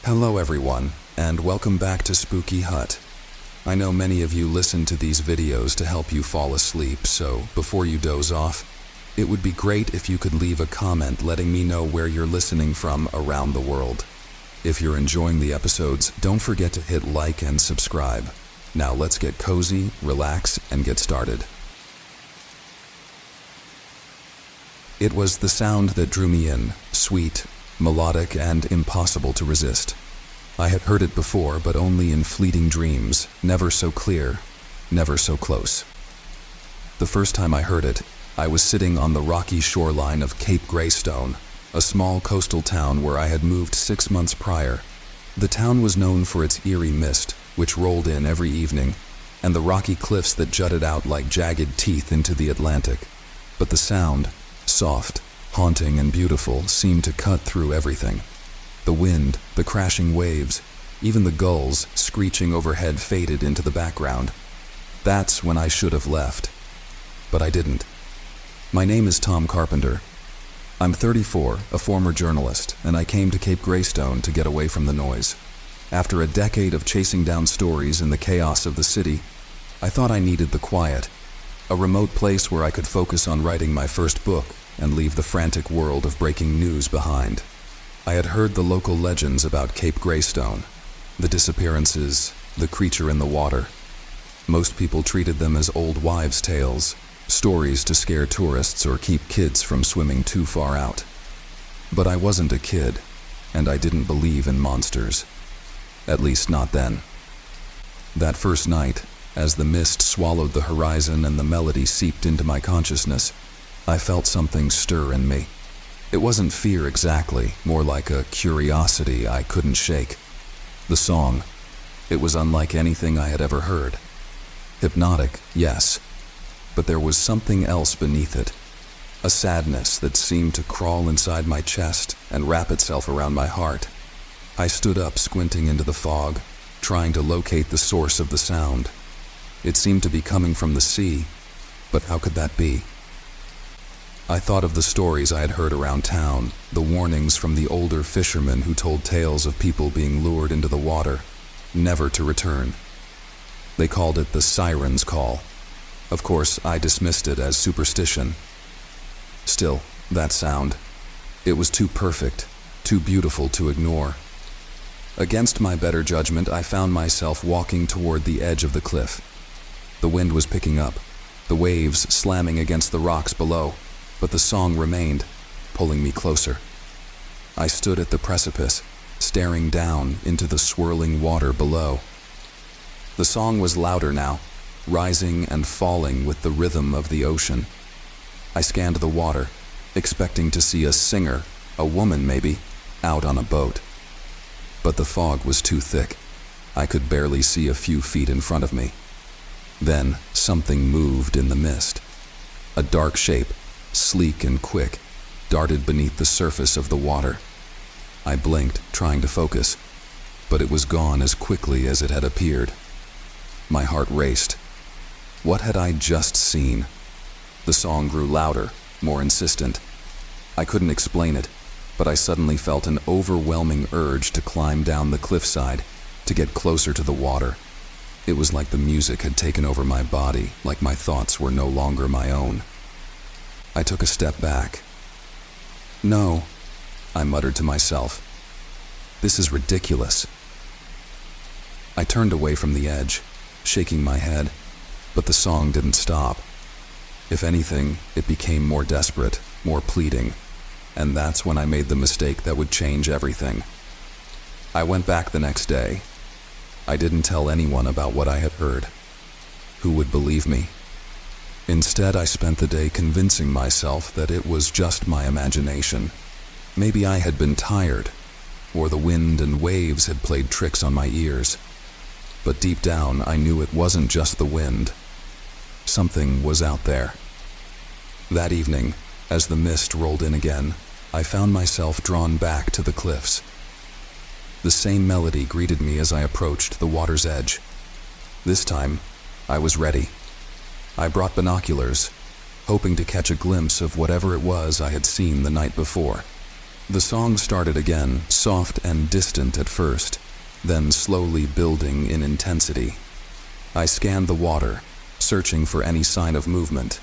Hello everyone, and welcome back to Spooky Hut. I know many of you listen to these videos to help you fall asleep, so before you doze off, it would be great if you could leave a comment letting me know where you're listening from around the world. If you're enjoying the episodes, don't forget to hit like and subscribe. Now let's get cozy, relax, and get started. It was the sound that drew me in, sweet, melodic, and impossible to resist. I had heard it before, but only in fleeting dreams, never so clear, never so close. The first time I heard it, I was sitting on the rocky shoreline of Cape Greystone, a small coastal town where I had moved 6 months prior. The town was known for its eerie mist, which rolled in every evening, and the rocky cliffs that jutted out like jagged teeth into the Atlantic. But the sound, soft, haunting, and beautiful, seemed to cut through everything. The wind, the crashing waves, even the gulls screeching overhead faded into the background. That's when I should have left. But I didn't. My name is Tom Carpenter. I'm 34, a former journalist, and I came to Cape Greystone to get away from the noise. After a decade of chasing down stories in the chaos of the city, I thought I needed the quiet, a remote place where I could focus on writing my first book and leave the frantic world of breaking news behind. I had heard the local legends about Cape Greystone, the disappearances, the creature in the water. Most people treated them as old wives' tales, stories to scare tourists or keep kids from swimming too far out. But I wasn't a kid, and I didn't believe in monsters. At least not then. That first night, as the mist swallowed the horizon and the melody seeped into my consciousness, I felt something stir in me. It wasn't fear exactly, more like a curiosity I couldn't shake. The song, it was unlike anything I had ever heard. Hypnotic, yes, but there was something else beneath it. A sadness that seemed to crawl inside my chest and wrap itself around my heart. I stood up, squinting into the fog, trying to locate the source of the sound. It seemed to be coming from the sea, but how could that be? I thought of the stories I had heard around town, the warnings from the older fishermen who told tales of people being lured into the water, never to return. They called it the siren's call. Of course, I dismissed it as superstition. Still, that sound, it was too perfect, too beautiful to ignore. Against my better judgment, I found myself walking toward the edge of the cliff. The wind was picking up, the waves slamming against the rocks below, but the song remained, pulling me closer. I stood at the precipice, staring down into the swirling water below. The song was louder now, rising and falling with the rhythm of the ocean. I scanned the water, expecting to see a singer, a woman maybe, out on a boat. But the fog was too thick. I could barely see a few feet in front of me. Then something moved in the mist. A dark shape, sleek and quick, darted beneath the surface of the water. I blinked, trying to focus, but it was gone as quickly as it had appeared. My heart raced. What had I just seen? The song grew louder, more insistent. I couldn't explain it, but I suddenly felt an overwhelming urge to climb down the cliffside, to get closer to the water. It was like the music had taken over my body, like my thoughts were no longer my own. I took a step back. No, I muttered to myself. This is ridiculous. I turned away from the edge, shaking my head, but the song didn't stop. If anything, it became more desperate, more pleading, and that's when I made the mistake that would change everything. I went back the next day. I didn't tell anyone about what I had heard. Who would believe me? Instead, I spent the day convincing myself that it was just my imagination. Maybe I had been tired, or the wind and waves had played tricks on my ears. But deep down, I knew it wasn't just the wind. Something was out there. That evening, as the mist rolled in again, I found myself drawn back to the cliffs. The same melody greeted me as I approached the water's edge. This time, I was ready. I brought binoculars, hoping to catch a glimpse of whatever it was I had seen the night before. The song started again, soft and distant at first, then slowly building in intensity. I scanned the water, searching for any sign of movement.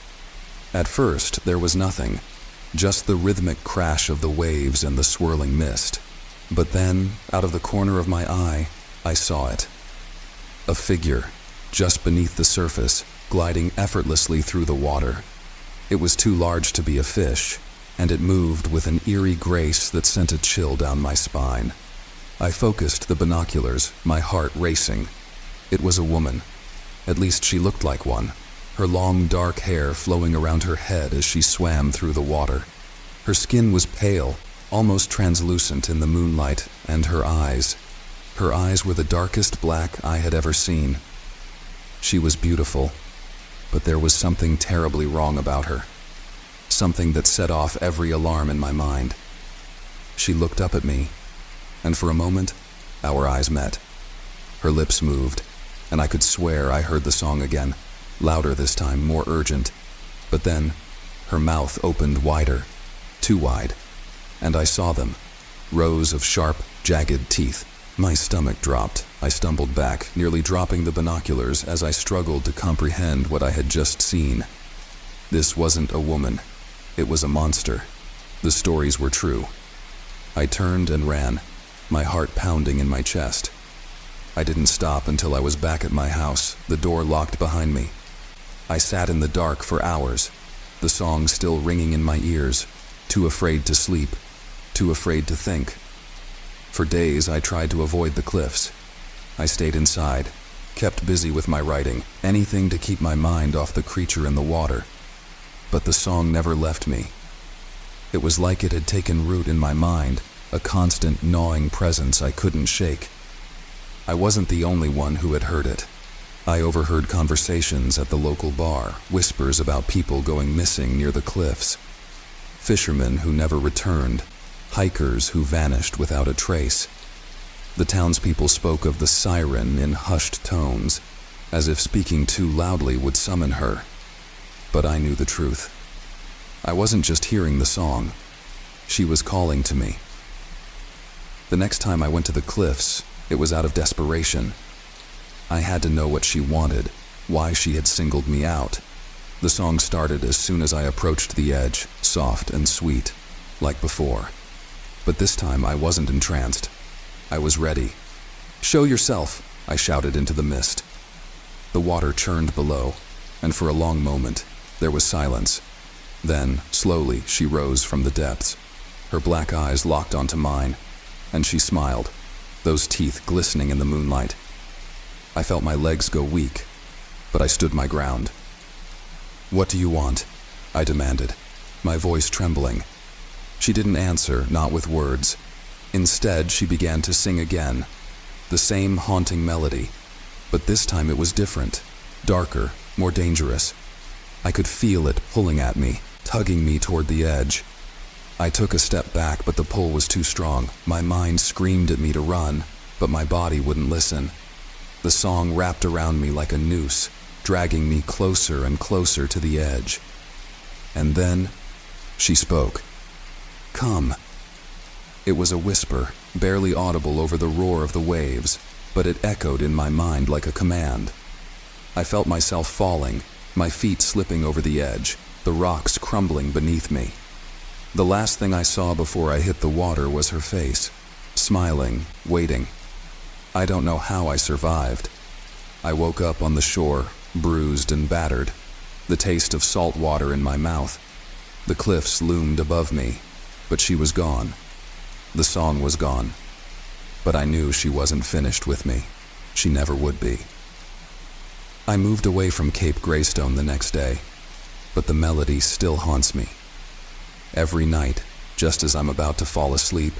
At first, there was nothing, just the rhythmic crash of the waves and the swirling mist. But then, out of the corner of my eye, I saw it. A figure, just beneath the surface, gliding effortlessly through the water. It was too large to be a fish, and it moved with an eerie grace that sent a chill down my spine. I focused the binoculars, my heart racing. It was a woman. At least she looked like one, her long dark hair flowing around her head as she swam through the water. Her skin was pale, almost translucent in the moonlight, and her eyes were the darkest black I had ever seen. She was beautiful, but there was something terribly wrong about her. Something that set off every alarm in my mind. She looked up at me, and for a moment, our eyes met. Her lips moved, and I could swear I heard the song again, louder this time, more urgent. But then, her mouth opened wider, too wide, and I saw them, rows of sharp, jagged teeth. My stomach dropped. I stumbled back, nearly dropping the binoculars as I struggled to comprehend what I had just seen. This wasn't a woman. It was a monster. The stories were true. I turned and ran, my heart pounding in my chest. I didn't stop until I was back at my house, the door locked behind me. I sat in the dark for hours, the song still ringing in my ears, too afraid to sleep, too afraid to think. For days I tried to avoid the cliffs. I stayed inside, kept busy with my writing, anything to keep my mind off the creature in the water. But the song never left me. It was like it had taken root in my mind, a constant gnawing presence I couldn't shake. I wasn't the only one who had heard it. I overheard conversations at the local bar, whispers about people going missing near the cliffs, fishermen who never returned, hikers who vanished without a trace. The townspeople spoke of the siren in hushed tones, as if speaking too loudly would summon her. But I knew the truth. I wasn't just hearing the song. She was calling to me. The next time I went to the cliffs, it was out of desperation. I had to know what she wanted, why she had singled me out. The song started as soon as I approached the edge, soft and sweet, like before. But this time I wasn't entranced. I was ready. "Show yourself," I shouted into the mist. The water churned below, and for a long moment, there was silence. Then, slowly, she rose from the depths. Her black eyes locked onto mine, and she smiled, those teeth glistening in the moonlight. I felt my legs go weak, but I stood my ground. "What do you want?" I demanded, my voice trembling. She didn't answer, not with words. Instead, she began to sing again, the same haunting melody, but this time it was different, darker, more dangerous. I could feel it pulling at me, tugging me toward the edge. I took a step back, but the pull was too strong. My mind screamed at me to run, but my body wouldn't listen. The song wrapped around me like a noose, dragging me closer and closer to the edge. And then, she spoke. "Come." It was a whisper, barely audible over the roar of the waves, but it echoed in my mind like a command. I felt myself falling, my feet slipping over the edge, the rocks crumbling beneath me. The last thing I saw before I hit the water was her face, smiling, waiting. I don't know how I survived. I woke up on the shore, bruised and battered, the taste of salt water in my mouth. The cliffs loomed above me, but she was gone. The song was gone. But I knew she wasn't finished with me. She never would be. I moved away from Cape Greystone the next day, but the melody still haunts me. Every night, just as I'm about to fall asleep,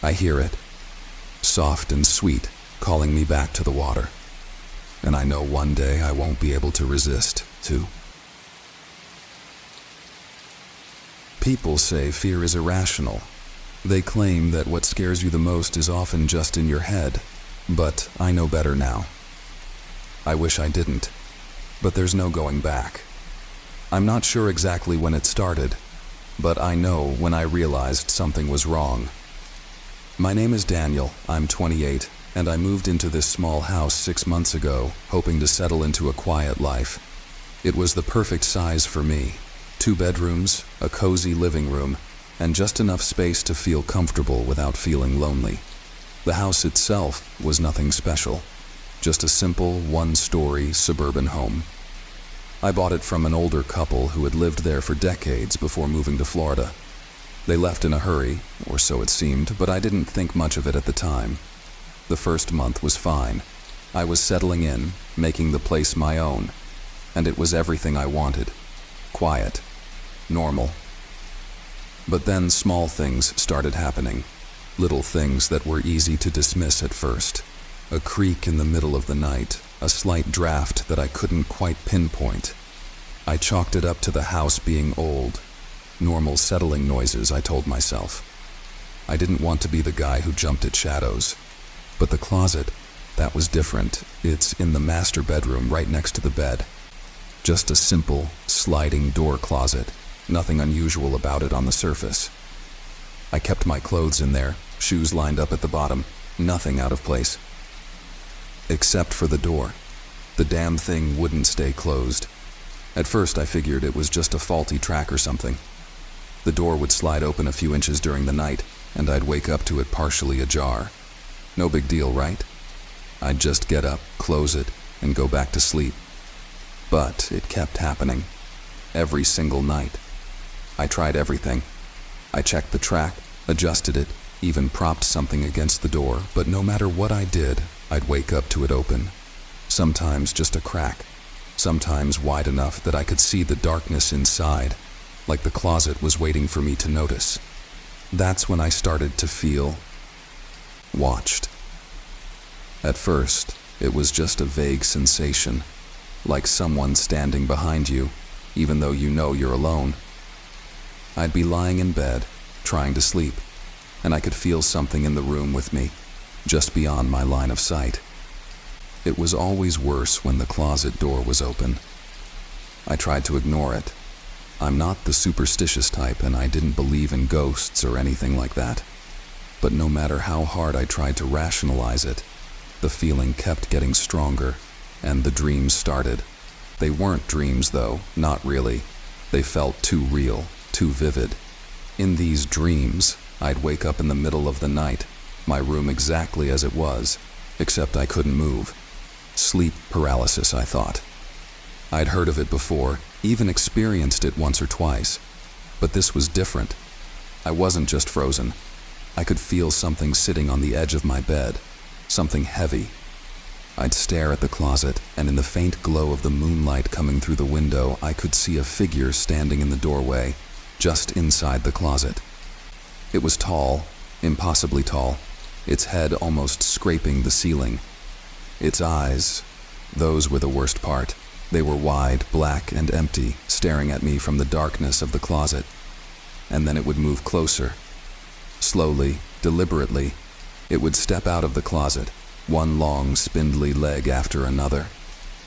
I hear it, soft and sweet, calling me back to the water. And I know one day I won't be able to resist, too. People say fear is irrational. They claim that what scares you the most is often just in your head, but I know better now. I wish I didn't, but there's no going back. I'm not sure exactly when it started, but I know when I realized something was wrong. My name is Daniel, I'm 28, and I moved into this small house 6 months ago, hoping to settle into a quiet life. It was the perfect size for me. 2 bedrooms, a cozy living room, and just enough space to feel comfortable without feeling lonely. The house itself was nothing special, just a simple, 1-story suburban home. I bought it from an older couple who had lived there for decades before moving to Florida. They left in a hurry, or so it seemed, but I didn't think much of it at the time. The first month was fine. I was settling in, making the place my own, and it was everything I wanted. Quiet. Normal. But then small things started happening. Little things that were easy to dismiss at first. A creak in the middle of the night, a slight draft that I couldn't quite pinpoint. I chalked it up to the house being old. Normal settling noises, I told myself. I didn't want to be the guy who jumped at shadows. But the closet, that was different. It's in the master bedroom right next to the bed. Just a simple, sliding door closet. Nothing unusual about it on the surface. I kept my clothes in there, shoes lined up at the bottom, nothing out of place. Except for the door. The damn thing wouldn't stay closed. At first I figured it was just a faulty track or something. The door would slide open a few inches during the night, and I'd wake up to it partially ajar. No big deal, right? I'd just get up, close it, and go back to sleep. But it kept happening. Every single night. I tried everything. I checked the track, adjusted it, even propped something against the door, but no matter what I did, I'd wake up to it open. Sometimes just a crack. Sometimes wide enough that I could see the darkness inside, like the closet was waiting for me to notice. That's when I started to feel watched. At first, it was just a vague sensation, like someone standing behind you, even though you know you're alone. I'd be lying in bed, trying to sleep, and I could feel something in the room with me, just beyond my line of sight. It was always worse when the closet door was open. I tried to ignore it. I'm not the superstitious type, and I didn't believe in ghosts or anything like that. But no matter how hard I tried to rationalize it, the feeling kept getting stronger, and the dreams started. They weren't dreams, though, not really. They felt too real, too vivid. In these dreams, I'd wake up in the middle of the night, my room exactly as it was, except I couldn't move. Sleep paralysis, I thought. I'd heard of it before, even experienced it once or twice. But this was different. I wasn't just frozen. I could feel something sitting on the edge of my bed, something heavy. I'd stare at the closet, and in the faint glow of the moonlight coming through the window, I could see a figure standing in the doorway, just inside the closet. It was tall, impossibly tall, its head almost scraping the ceiling. Its eyes, those were the worst part. They were wide, black, and empty, staring at me from the darkness of the closet. And then it would move closer. Slowly, deliberately, it would step out of the closet, one long, spindly leg after another,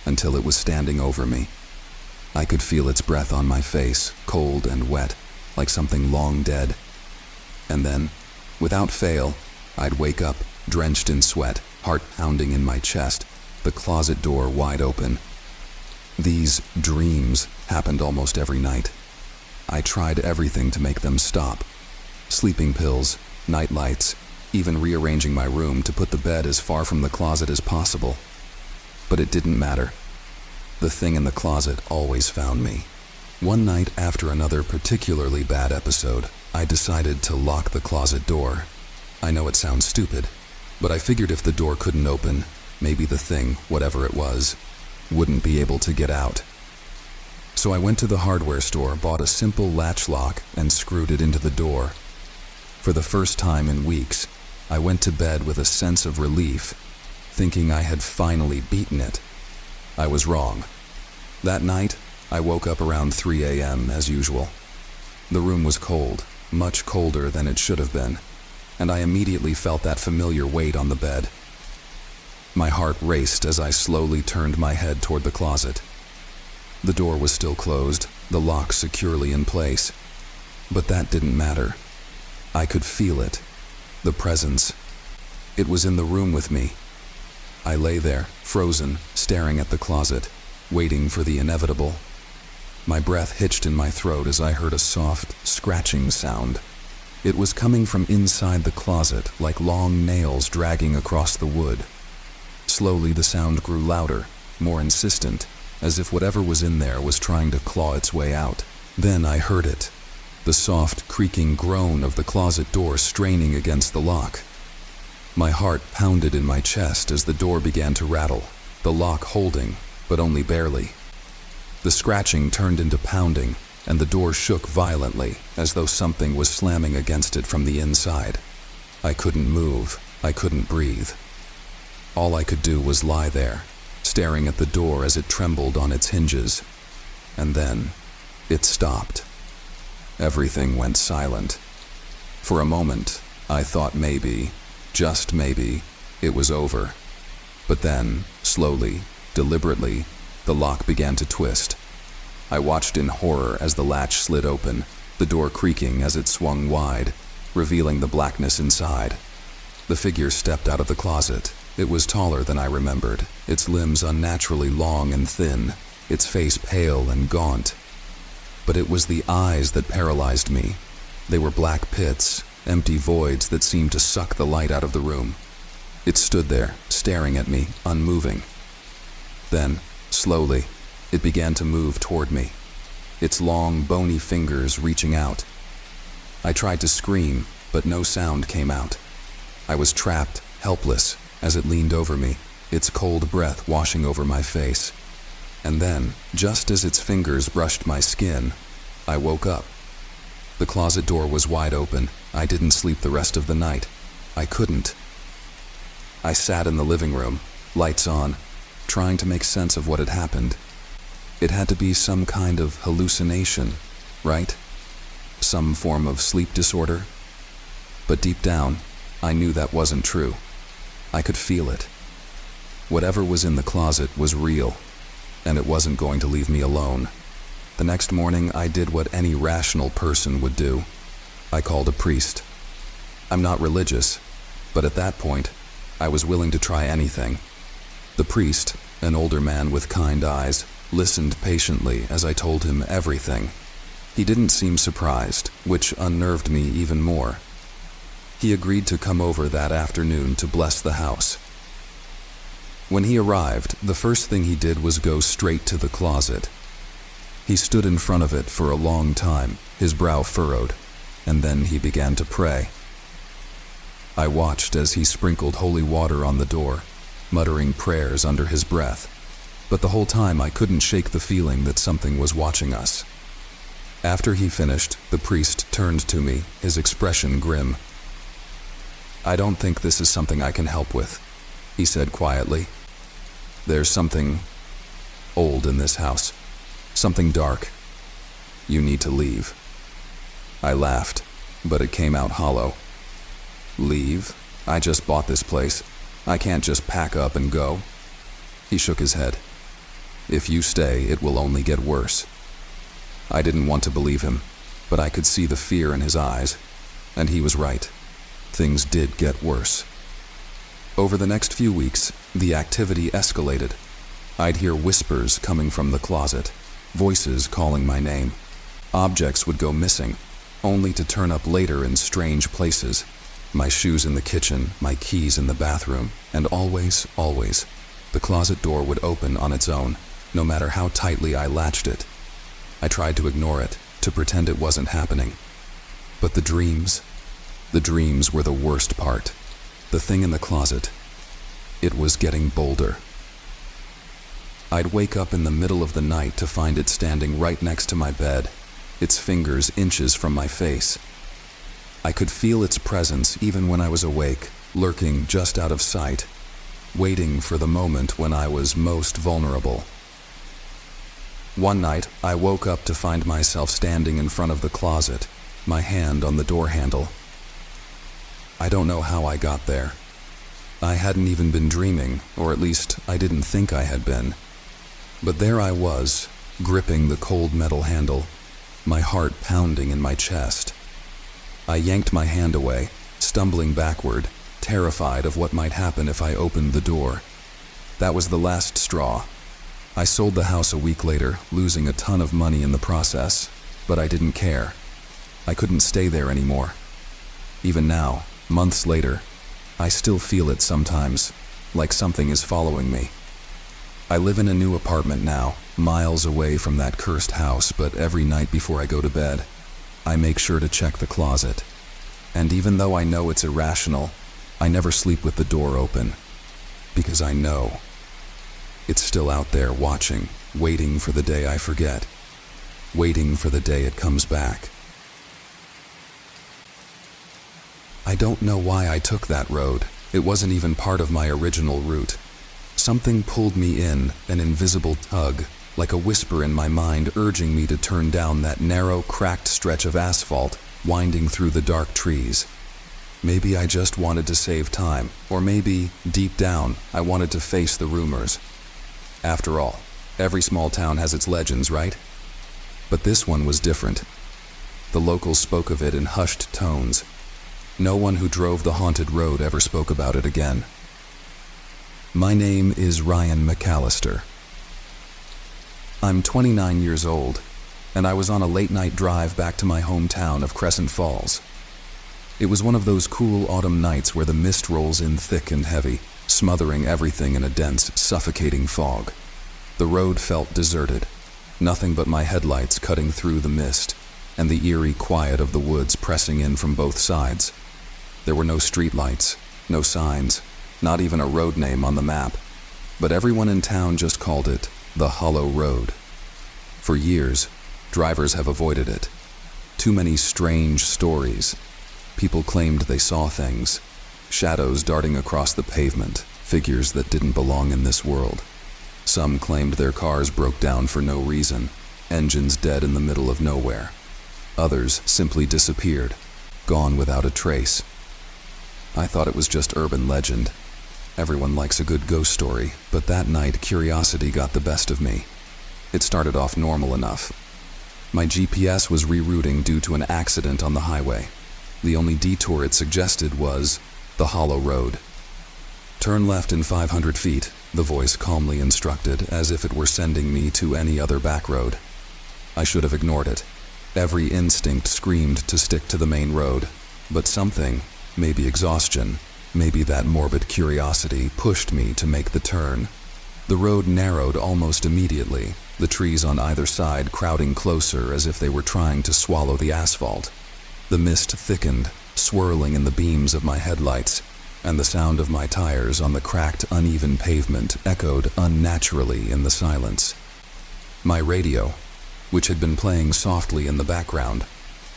until it was standing over me. I could feel its breath on my face, cold and wet, like something long dead. And then, without fail, I'd wake up, drenched in sweat, heart pounding in my chest, the closet door wide open. These dreams happened almost every night. I tried everything to make them stop. Sleeping pills, night lights, even rearranging my room to put the bed as far from the closet as possible. But it didn't matter. The thing in the closet always found me. One night after another particularly bad episode, I decided to lock the closet door. I know it sounds stupid, but I figured if the door couldn't open, maybe the thing, whatever it was, wouldn't be able to get out. So I went to the hardware store, bought a simple latch lock, and screwed it into the door. For the first time in weeks, I went to bed with a sense of relief, thinking I had finally beaten it. I was wrong. That night, I woke up around 3 a.m. as usual. The room was cold, much colder than it should have been, and I immediately felt that familiar weight on the bed. My heart raced as I slowly turned my head toward the closet. The door was still closed, the lock securely in place. But that didn't matter. I could feel it. The presence. It was in the room with me. I lay there, frozen, staring at the closet, waiting for the inevitable. My breath hitched in my throat as I heard a soft, scratching sound. It was coming from inside the closet, like long nails dragging across the wood. Slowly the sound grew louder, more insistent, as if whatever was in there was trying to claw its way out. Then I heard it. The soft, creaking groan of the closet door straining against the lock. My heart pounded in my chest as the door began to rattle, the lock holding, but only barely. The scratching turned into pounding, and the door shook violently, as though something was slamming against it from the inside. I couldn't move. I couldn't breathe. All I could do was lie there, staring at the door as it trembled on its hinges. And then, it stopped. Everything went silent. For a moment, I thought maybe, just maybe, it was over. But then, slowly, deliberately, the lock began to twist. I watched in horror as the latch slid open, the door creaking as it swung wide, revealing the blackness inside. The figure stepped out of the closet. It was taller than I remembered, its limbs unnaturally long and thin, its face pale and gaunt. But it was the eyes that paralyzed me. They were black pits, empty voids that seemed to suck the light out of the room. It stood there, staring at me, unmoving. Then, slowly, it began to move toward me, its long, bony fingers reaching out. I tried to scream, but no sound came out. I was trapped, helpless, as it leaned over me, its cold breath washing over my face. And then, just as its fingers brushed my skin, I woke up. The closet door was wide open. I didn't sleep the rest of the night. I couldn't. I sat in the living room, lights on, trying to make sense of what had happened. It had to be some kind of hallucination, right? Some form of sleep disorder. But deep down, I knew that wasn't true. I could feel it. Whatever was in the closet was real, and it wasn't going to leave me alone. The next morning, I did what any rational person would do. I called a priest. I'm not religious, but at that point, I was willing to try anything. The priest, an older man with kind eyes, listened patiently as I told him everything. He didn't seem surprised, which unnerved me even more. He agreed to come over that afternoon to bless the house. When he arrived, the first thing he did was go straight to the closet. He stood in front of it for a long time, his brow furrowed, and then he began to pray. I watched as he sprinkled holy water on the door, muttering prayers under his breath, but the whole time I couldn't shake the feeling that something was watching us. After he finished, the priest turned to me, his expression grim. "I don't think this is something I can help with," he said quietly. "There's something old in this house, something dark. You need to leave." I laughed, but it came out hollow. "Leave? I just bought this place. I can't just pack up and go." He shook his head. "If you stay, it will only get worse." I didn't want to believe him, but I could see the fear in his eyes, and he was right. Things did get worse. Over the next few weeks, the activity escalated. I'd hear whispers coming from the closet, voices calling my name. Objects would go missing, only to turn up later in strange places. My shoes in the kitchen, my keys in the bathroom, and always, the closet door would open on its own, no matter how tightly I latched it. I tried to ignore it, to pretend it wasn't happening. But the dreams were the worst part. The thing in the closet, it was getting bolder. I'd wake up in the middle of the night to find it standing right next to my bed, its fingers inches from my face. I could feel its presence even when I was awake, lurking just out of sight, waiting for the moment when I was most vulnerable. One night, I woke up to find myself standing in front of the closet, my hand on the door handle. I don't know how I got there. I hadn't even been dreaming, or at least I didn't think I had been. But there I was, gripping the cold metal handle, my heart pounding in my chest. I yanked my hand away, stumbling backward, terrified of what might happen if I opened the door. That was the last straw. I sold the house a week later, losing a ton of money in the process, but I didn't care. I couldn't stay there anymore. Even now, months later, I still feel it sometimes, like something is following me. I live in a new apartment now, miles away from that cursed house, but every night before I go to bed, I make sure to check the closet. And even though I know it's irrational, I never sleep with the door open, because I know it's still out there watching, waiting for the day I forget, waiting for the day it comes back. I don't know why I took that road. It wasn't even part of my original route. Something pulled me in, an invisible tug, like a whisper in my mind urging me to turn down that narrow, cracked stretch of asphalt winding through the dark trees. Maybe I just wanted to save time, or maybe, deep down, I wanted to face the rumors. After all, every small town has its legends, right? But this one was different. The locals spoke of it in hushed tones. No one who drove the haunted road ever spoke about it again. My name is Ryan McAllister. I'm 29 years old, and I was on a late-night drive back to my hometown of Crescent Falls. It was one of those cool autumn nights where the mist rolls in thick and heavy, smothering everything in a dense, suffocating fog. The road felt deserted, nothing but my headlights cutting through the mist, and the eerie quiet of the woods pressing in from both sides. There were no streetlights, no signs, not even a road name on the map, but everyone in town just called it the Hollow Road. For years, drivers have avoided it. Too many strange stories. People claimed they saw things, shadows darting across the pavement, figures that didn't belong in this world. Some claimed their cars broke down for no reason, engines dead in the middle of nowhere. Others simply disappeared, gone without a trace. I thought it was just urban legend. Everyone likes a good ghost story, but that night curiosity got the best of me. It started off normal enough. My GPS was rerouting due to an accident on the highway. The only detour it suggested was the Hollow Road. Turn left in 500 feet, the voice calmly instructed, as if it were sending me to any other back road. I should have ignored it. Every instinct screamed to stick to the main road, but something, maybe exhaustion, maybe that morbid curiosity, pushed me to make the turn. The road narrowed almost immediately, the trees on either side crowding closer as if they were trying to swallow the asphalt. The mist thickened, swirling in the beams of my headlights, and the sound of my tires on the cracked, uneven pavement echoed unnaturally in the silence. My radio, which had been playing softly in the background,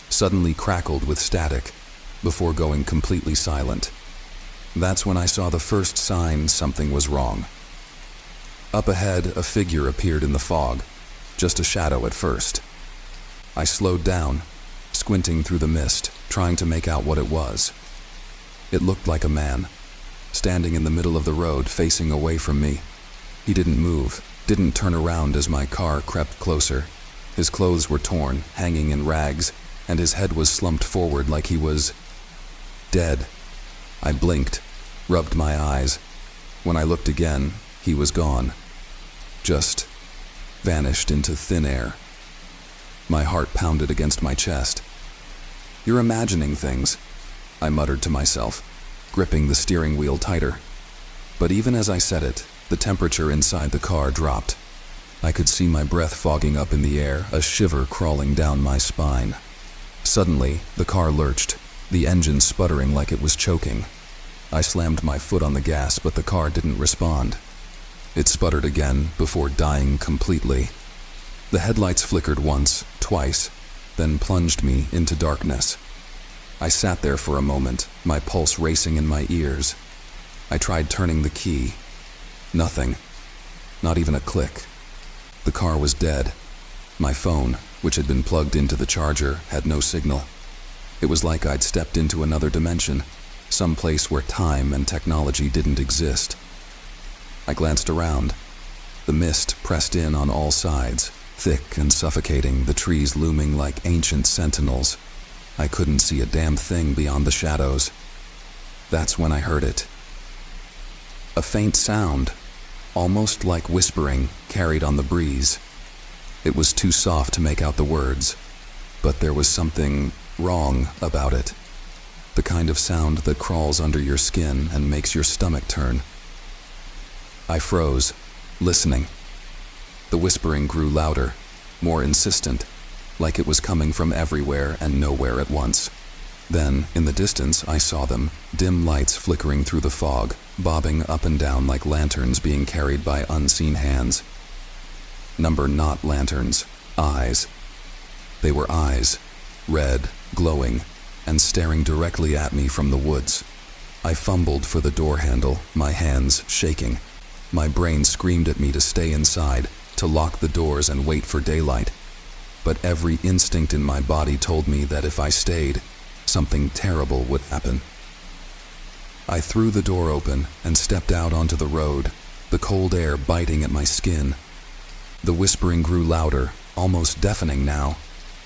suddenly crackled with static before going completely silent. That's when I saw the first sign something was wrong. Up ahead, a figure appeared in the fog, just a shadow at first. I slowed down, squinting through the mist, trying to make out what it was. It looked like a man, standing in the middle of the road facing away from me. He didn't move, didn't turn around as my car crept closer. His clothes were torn, hanging in rags, and his head was slumped forward like he was dead. I blinked, rubbed my eyes. When I looked again, he was gone. Just vanished into thin air. My heart pounded against my chest. "You're imagining things," I muttered to myself, gripping the steering wheel tighter. But even as I said it, the temperature inside the car dropped. I could see my breath fogging up in the air, a shiver crawling down my spine. Suddenly, the car lurched, the engine sputtering like it was choking. I slammed my foot on the gas, but the car didn't respond. It sputtered again before dying completely. The headlights flickered once, twice, then plunged me into darkness. I sat there for a moment, my pulse racing in my ears. I tried turning the key. Nothing. Not even a click. The car was dead. My phone, which had been plugged into the charger, had no signal. It was like I'd stepped into another dimension, some place where time and technology didn't exist. I glanced around. The mist pressed in on all sides, thick and suffocating, the trees looming like ancient sentinels. I couldn't see a damn thing beyond the shadows. That's when I heard it. A faint sound, almost like whispering, carried on the breeze. It was too soft to make out the words, but there was something wrong about it. The kind of sound that crawls under your skin and makes your stomach turn. I froze, listening. The whispering grew louder, more insistent, like it was coming from everywhere and nowhere at once. Then, in the distance, I saw them, dim lights flickering through the fog, bobbing up and down like lanterns being carried by unseen hands. Not lanterns, eyes. They were eyes, red, glowing, and staring directly at me from the woods. I fumbled for the door handle, my hands shaking. My brain screamed at me to stay inside, to lock the doors and wait for daylight. But every instinct in my body told me that if I stayed, something terrible would happen. I threw the door open and stepped out onto the road, the cold air biting at my skin. The whispering grew louder, almost deafening now,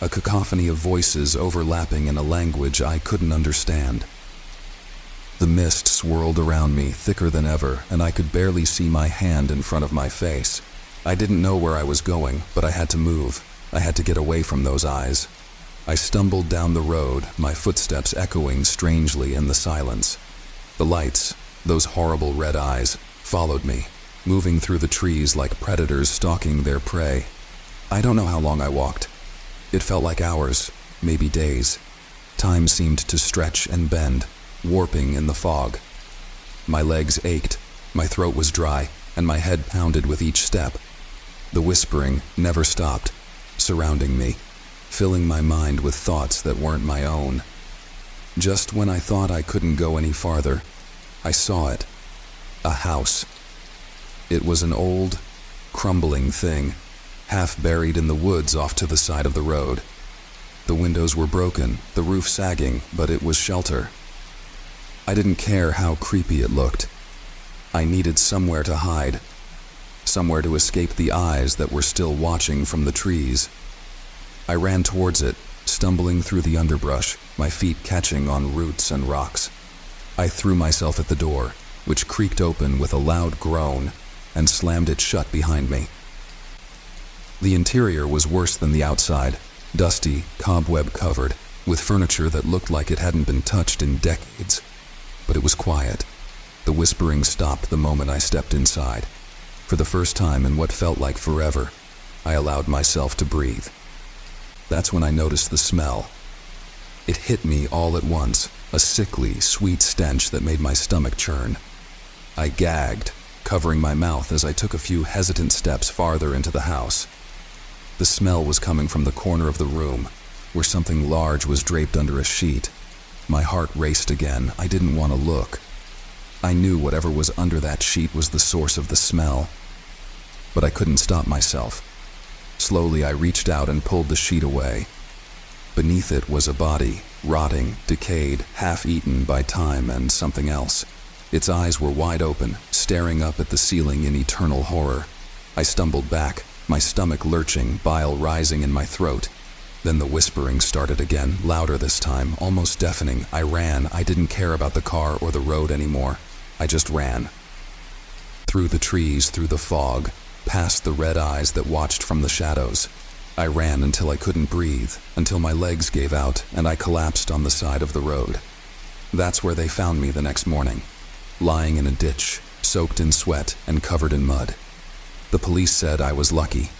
a cacophony of voices overlapping in a language I couldn't understand. The mist swirled around me, thicker than ever, and I could barely see my hand in front of my face. I didn't know where I was going, but I had to move. I had to get away from those eyes. I stumbled down the road, my footsteps echoing strangely in the silence. The lights, those horrible red eyes, followed me, moving through the trees like predators stalking their prey. I don't know how long I walked. It felt like hours, maybe days. Time seemed to stretch and bend, warping in the fog. My legs ached, my throat was dry, and my head pounded with each step. The whispering never stopped, surrounding me, filling my mind with thoughts that weren't my own. Just when I thought I couldn't go any farther, I saw it. A house. It was an old, crumbling thing, half buried in the woods off to the side of the road. The windows were broken, the roof sagging, but it was shelter. I didn't care how creepy it looked. I needed somewhere to hide, somewhere to escape the eyes that were still watching from the trees. I ran towards it, stumbling through the underbrush, my feet catching on roots and rocks. I threw myself at the door, which creaked open with a loud groan, and slammed it shut behind me. The interior was worse than the outside, dusty, cobweb-covered, with furniture that looked like it hadn't been touched in decades. But it was quiet. The whispering stopped the moment I stepped inside. For the first time in what felt like forever, I allowed myself to breathe. That's when I noticed the smell. It hit me all at once, a sickly, sweet stench that made my stomach churn. I gagged, covering my mouth as I took a few hesitant steps farther into the house. The smell was coming from the corner of the room, where something large was draped under a sheet. My heart raced again. I didn't want to look. I knew whatever was under that sheet was the source of the smell. But I couldn't stop myself. Slowly, I reached out and pulled the sheet away. Beneath it was a body, rotting, decayed, half-eaten by time and something else. Its eyes were wide open, staring up at the ceiling in eternal horror. I stumbled back, my stomach lurching, bile rising in my throat. Then the whispering started again, louder this time, almost deafening. I ran. I didn't care about the car or the road anymore. I just ran. Through the trees, through the fog, past the red eyes that watched from the shadows. I ran until I couldn't breathe, until my legs gave out and I collapsed on the side of the road. That's where they found me the next morning, lying in a ditch, soaked in sweat and covered in mud. The police said I was lucky.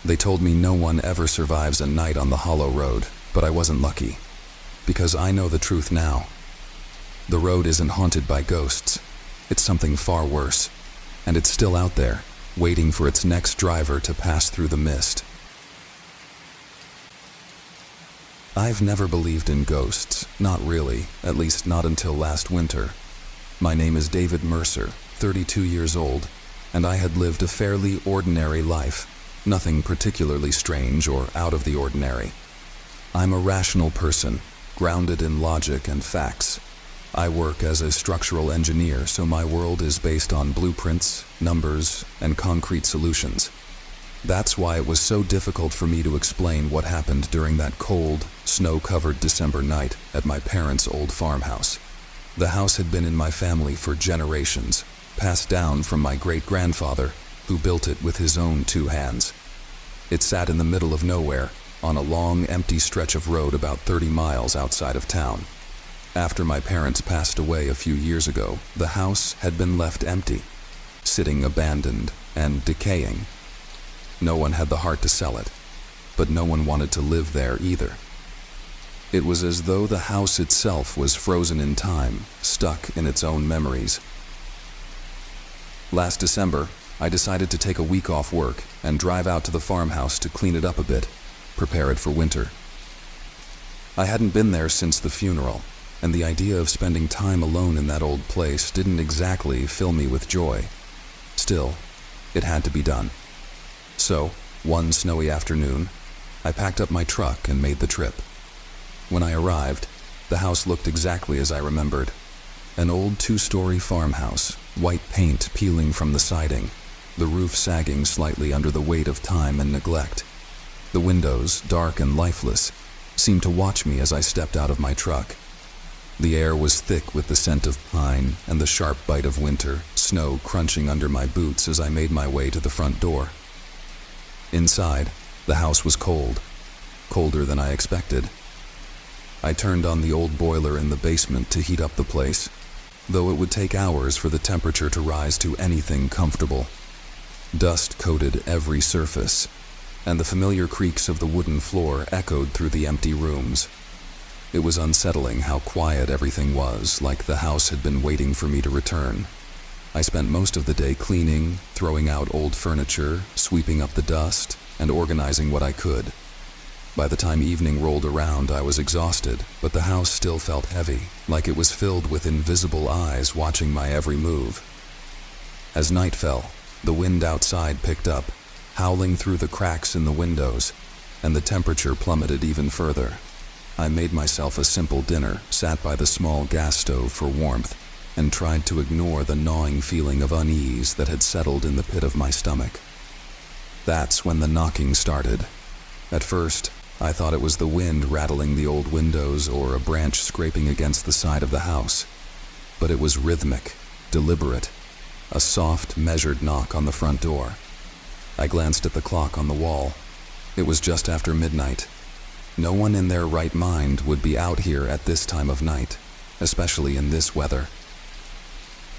They told me no one ever survives a night on the hollow road, but I wasn't lucky. Because I know the truth now. The road isn't haunted by ghosts. It's something far worse. And it's still out there, waiting for its next driver to pass through the mist. I've never believed in ghosts, not really, at least not until last winter. My name is David Mercer, 32 years old, and I had lived a fairly ordinary life, nothing particularly strange or out of the ordinary. I'm a rational person, grounded in logic and facts. I work as a structural engineer, so my world is based on blueprints, numbers, and concrete solutions. That's why it was so difficult for me to explain what happened during that cold, snow-covered December night at my parents' old farmhouse. The house had been in my family for generations, passed down from my great-grandfather, who built it with his own 2 hands. It sat in the middle of nowhere, on a long, empty stretch of road about 30 miles outside of town. After my parents passed away a few years ago, the house had been left empty, sitting abandoned and decaying. No one had the heart to sell it, but no one wanted to live there either. It was as though the house itself was frozen in time, stuck in its own memories. Last December, I decided to take a week off work and drive out to the farmhouse to clean it up a bit, prepare it for winter. I hadn't been there since the funeral, and the idea of spending time alone in that old place didn't exactly fill me with joy. Still, it had to be done. So, one snowy afternoon, I packed up my truck and made the trip. When I arrived, the house looked exactly as I remembered. An old 2-story farmhouse, white paint peeling from the siding, the roof sagging slightly under the weight of time and neglect. The windows, dark and lifeless, seemed to watch me as I stepped out of my truck. The air was thick with the scent of pine and the sharp bite of winter, snow crunching under my boots as I made my way to the front door. Inside, the house was cold, colder than I expected. I turned on the old boiler in the basement to heat up the place, though it would take hours for the temperature to rise to anything comfortable. Dust coated every surface, and the familiar creaks of the wooden floor echoed through the empty rooms. It was unsettling how quiet everything was, like the house had been waiting for me to return. I spent most of the day cleaning, throwing out old furniture, sweeping up the dust, and organizing what I could. By the time evening rolled around, I was exhausted, but the house still felt heavy, like it was filled with invisible eyes watching my every move. As night fell, the wind outside picked up, howling through the cracks in the windows, and the temperature plummeted even further. I made myself a simple dinner, sat by the small gas stove for warmth, and tried to ignore the gnawing feeling of unease that had settled in the pit of my stomach. That's when the knocking started. At first, I thought it was the wind rattling the old windows or a branch scraping against the side of the house. But it was rhythmic, deliberate, a soft, measured knock on the front door. I glanced at the clock on the wall. It was just after midnight. No one in their right mind would be out here at this time of night, especially in this weather.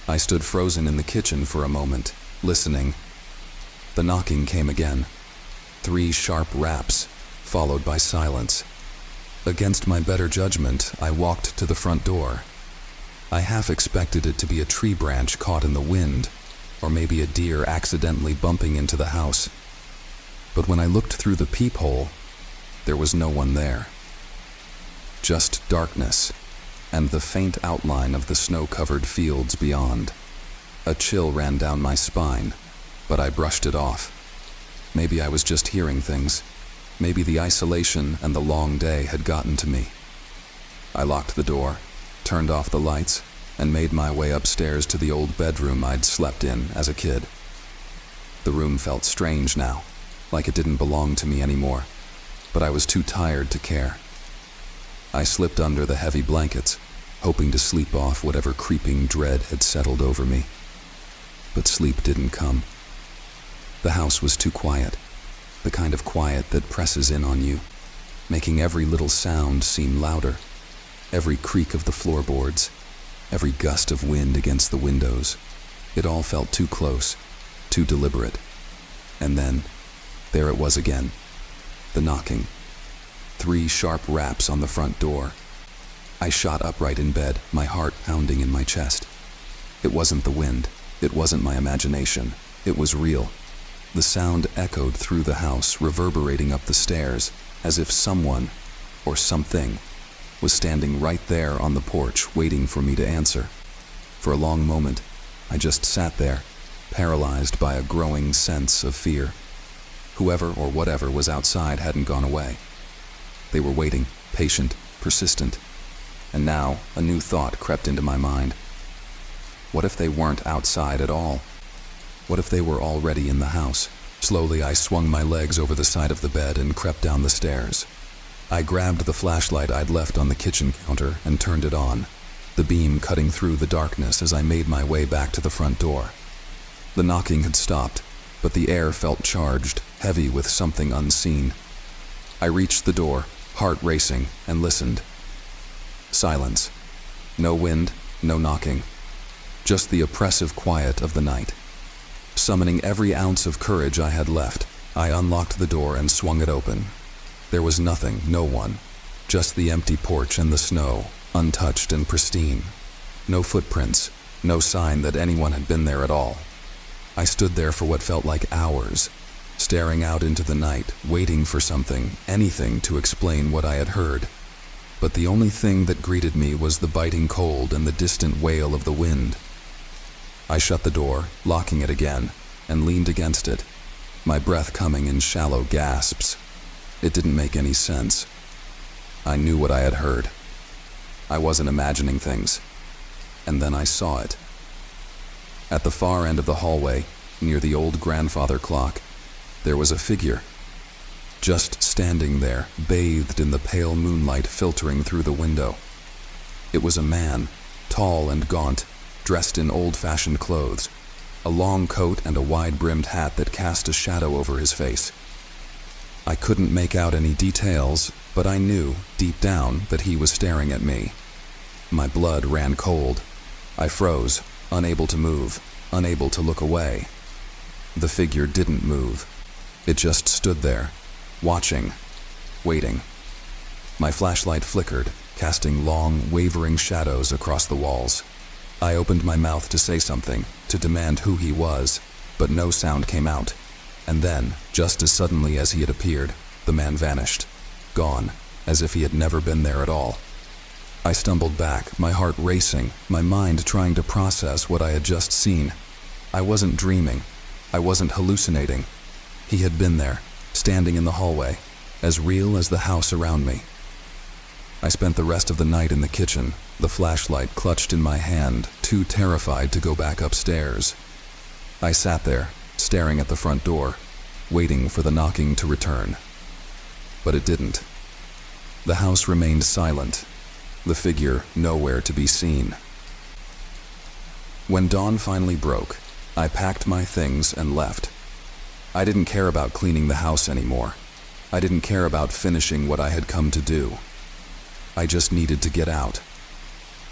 I stood frozen in the kitchen for a moment, listening. The knocking came again. 3 sharp raps, followed by silence. Against my better judgment, I walked to the front door. I half expected it to be a tree branch caught in the wind, or maybe a deer accidentally bumping into the house. But when I looked through the peephole, there was no one there. Just darkness, and the faint outline of the snow-covered fields beyond. A chill ran down my spine, but I brushed it off. Maybe I was just hearing things. Maybe the isolation and the long day had gotten to me. I locked the door, turned off the lights, and made my way upstairs to the old bedroom I'd slept in as a kid. The room felt strange now, like it didn't belong to me anymore, but I was too tired to care. I slipped under the heavy blankets, hoping to sleep off whatever creeping dread had settled over me. But sleep didn't come. The house was too quiet, the kind of quiet that presses in on you, making every little sound seem louder, every creak of the floorboards, every gust of wind against the windows. It all felt too close, too deliberate. And then, there it was again, the knocking. 3 sharp raps on the front door. I shot upright in bed, my heart pounding in my chest. It wasn't the wind, it wasn't my imagination, it was real. The sound echoed through the house, reverberating up the stairs, as if someone, or something, was standing right there on the porch waiting for me to answer. For a long moment, I just sat there, paralyzed by a growing sense of fear. Whoever or whatever was outside hadn't gone away. They were waiting, patient, persistent. And now, a new thought crept into my mind. What if they weren't outside at all? What if they were already in the house, Slowly, I swung my legs over the side of the bed and crept down the stairs. I grabbed the flashlight I'd left on the kitchen counter and turned it on, the beam cutting through the darkness as I made my way back to the front door. The knocking had stopped, but the air felt charged, heavy with something unseen. I reached the door, heart racing, and listened. Silence. No wind, no knocking. Just the oppressive quiet of the night. Summoning every ounce of courage I had left, I unlocked the door and swung it open. There was nothing, no one. Just the empty porch and the snow, untouched and pristine. No footprints, no sign that anyone had been there at all. I stood there for what felt like hours, staring out into the night, waiting for something, anything to explain what I had heard. But the only thing that greeted me was the biting cold and the distant wail of the wind. I shut the door, locking it again, and leaned against it, my breath coming in shallow gasps. It didn't make any sense. I knew what I had heard. I wasn't imagining things. And then I saw it. At the far end of the hallway, near the old grandfather clock, there was a figure. Just standing there, bathed in the pale moonlight filtering through the window. It was a man, tall and gaunt, dressed in old-fashioned clothes, a long coat and a wide-brimmed hat that cast a shadow over his face. I couldn't make out any details, but I knew, deep down, that he was staring at me. My blood ran cold. I froze, unable to move, unable to look away. The figure didn't move. It just stood there, watching, waiting. My flashlight flickered, casting long, wavering shadows across the walls. I opened my mouth to say something, to demand who he was, but no sound came out. And then, just as suddenly as he had appeared, the man vanished, gone, as if he had never been there at all. I stumbled back, my heart racing, my mind trying to process what I had just seen. I wasn't dreaming. I wasn't hallucinating. He had been there, standing in the hallway, as real as the house around me. I spent the rest of the night in the kitchen, the flashlight clutched in my hand, too terrified to go back upstairs. I sat there, staring at the front door, waiting for the knocking to return. But it didn't. The house remained silent, the figure nowhere to be seen. When dawn finally broke, I packed my things and left. I didn't care about cleaning the house anymore. I didn't care about finishing what I had come to do. I just needed to get out.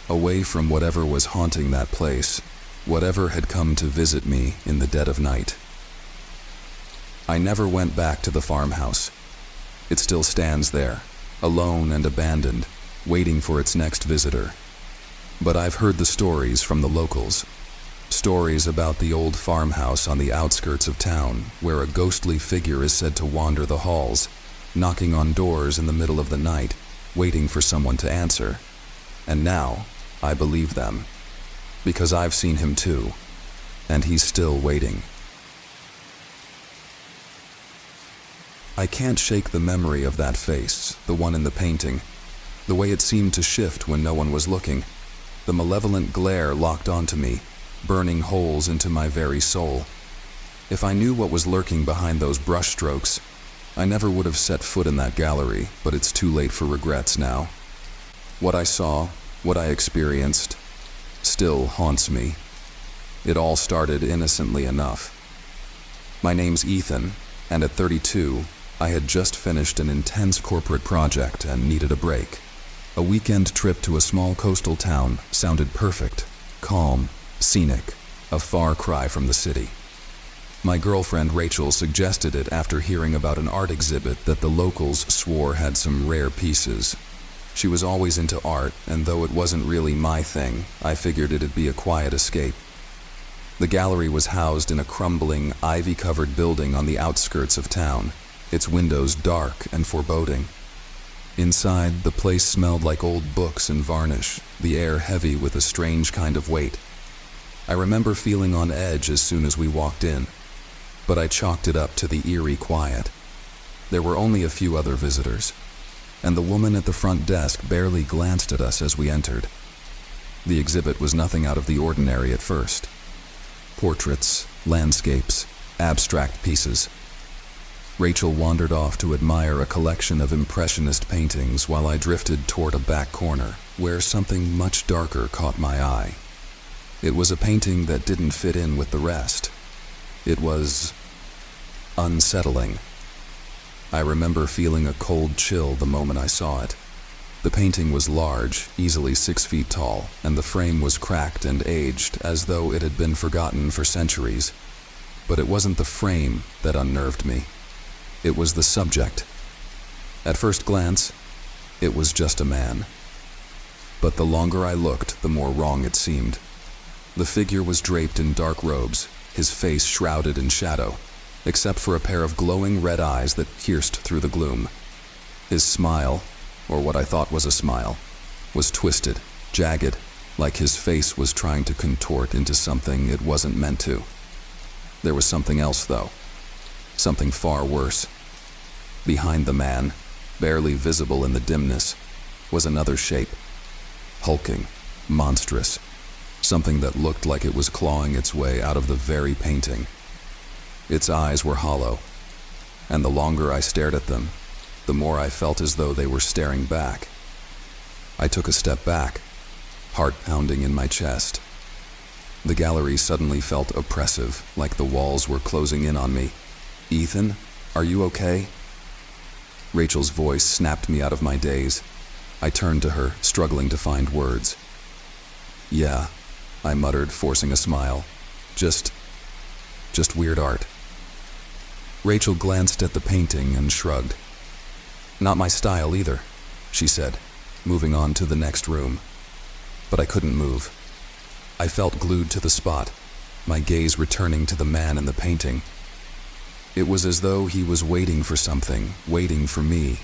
Away from whatever was haunting that place, whatever had come to visit me in the dead of night. I never went back to the farmhouse. It still stands there, alone and abandoned, waiting for its next visitor. But I've heard the stories from the locals. Stories about the old farmhouse on the outskirts of town, where a ghostly figure is said to wander the halls, knocking on doors in the middle of the night, waiting for someone to answer. And now, I believe them. Because I've seen him too. And he's still waiting. I can't shake the memory of that face, the one in the painting. The way it seemed to shift when no one was looking. The malevolent glare locked onto me, burning holes into my very soul. If I knew what was lurking behind those brushstrokes, I never would have set foot in that gallery, but it's too late for regrets now. What I saw, what I experienced, still haunts me. It all started innocently enough. My name's Ethan, and at 32, I had just finished an intense corporate project and needed a break. A weekend trip to a small coastal town sounded perfect, calm, scenic, a far cry from the city. My girlfriend Rachel suggested it after hearing about an art exhibit that the locals swore had some rare pieces. She was always into art, and though it wasn't really my thing, I figured it'd be a quiet escape. The gallery was housed in a crumbling, ivy-covered building on the outskirts of town, its windows dark and foreboding. Inside, the place smelled like old books and varnish, the air heavy with a strange kind of weight. I remember feeling on edge as soon as we walked in, but I chalked it up to the eerie quiet. There were only a few other visitors, and the woman at the front desk barely glanced at us as we entered. The exhibit was nothing out of the ordinary at first. Portraits, landscapes, abstract pieces. Rachel wandered off to admire a collection of impressionist paintings while I drifted toward a back corner where something much darker caught my eye. It was a painting that didn't fit in with the rest. It was unsettling. I remember feeling a cold chill the moment I saw it. The painting was large, easily 6 feet tall, and the frame was cracked and aged as though it had been forgotten for centuries. But it wasn't the frame that unnerved me. It was the subject. At first glance, it was just a man. But the longer I looked, the more wrong it seemed. The figure was draped in dark robes, his face shrouded in shadow, except for a pair of glowing red eyes that pierced through the gloom. His smile, or what I thought was a smile, was twisted, jagged, like his face was trying to contort into something it wasn't meant to. There was something else, though. Something far worse. Behind the man, barely visible in the dimness, was another shape. Hulking, monstrous. Something that looked like it was clawing its way out of the very painting. Its eyes were hollow, and the longer I stared at them, the more I felt as though they were staring back. I took a step back, heart pounding in my chest. The gallery suddenly felt oppressive, like the walls were closing in on me. "Ethan, are you okay?" Rachel's voice snapped me out of my daze. I turned to her, struggling to find words. "Yeah," I muttered, forcing a smile. Just weird art." Rachel glanced at the painting and shrugged. "Not my style either," she said, moving on to the next room. But I couldn't move. I felt glued to the spot, my gaze returning to the man in the painting. It was as though he was waiting for something, waiting for me.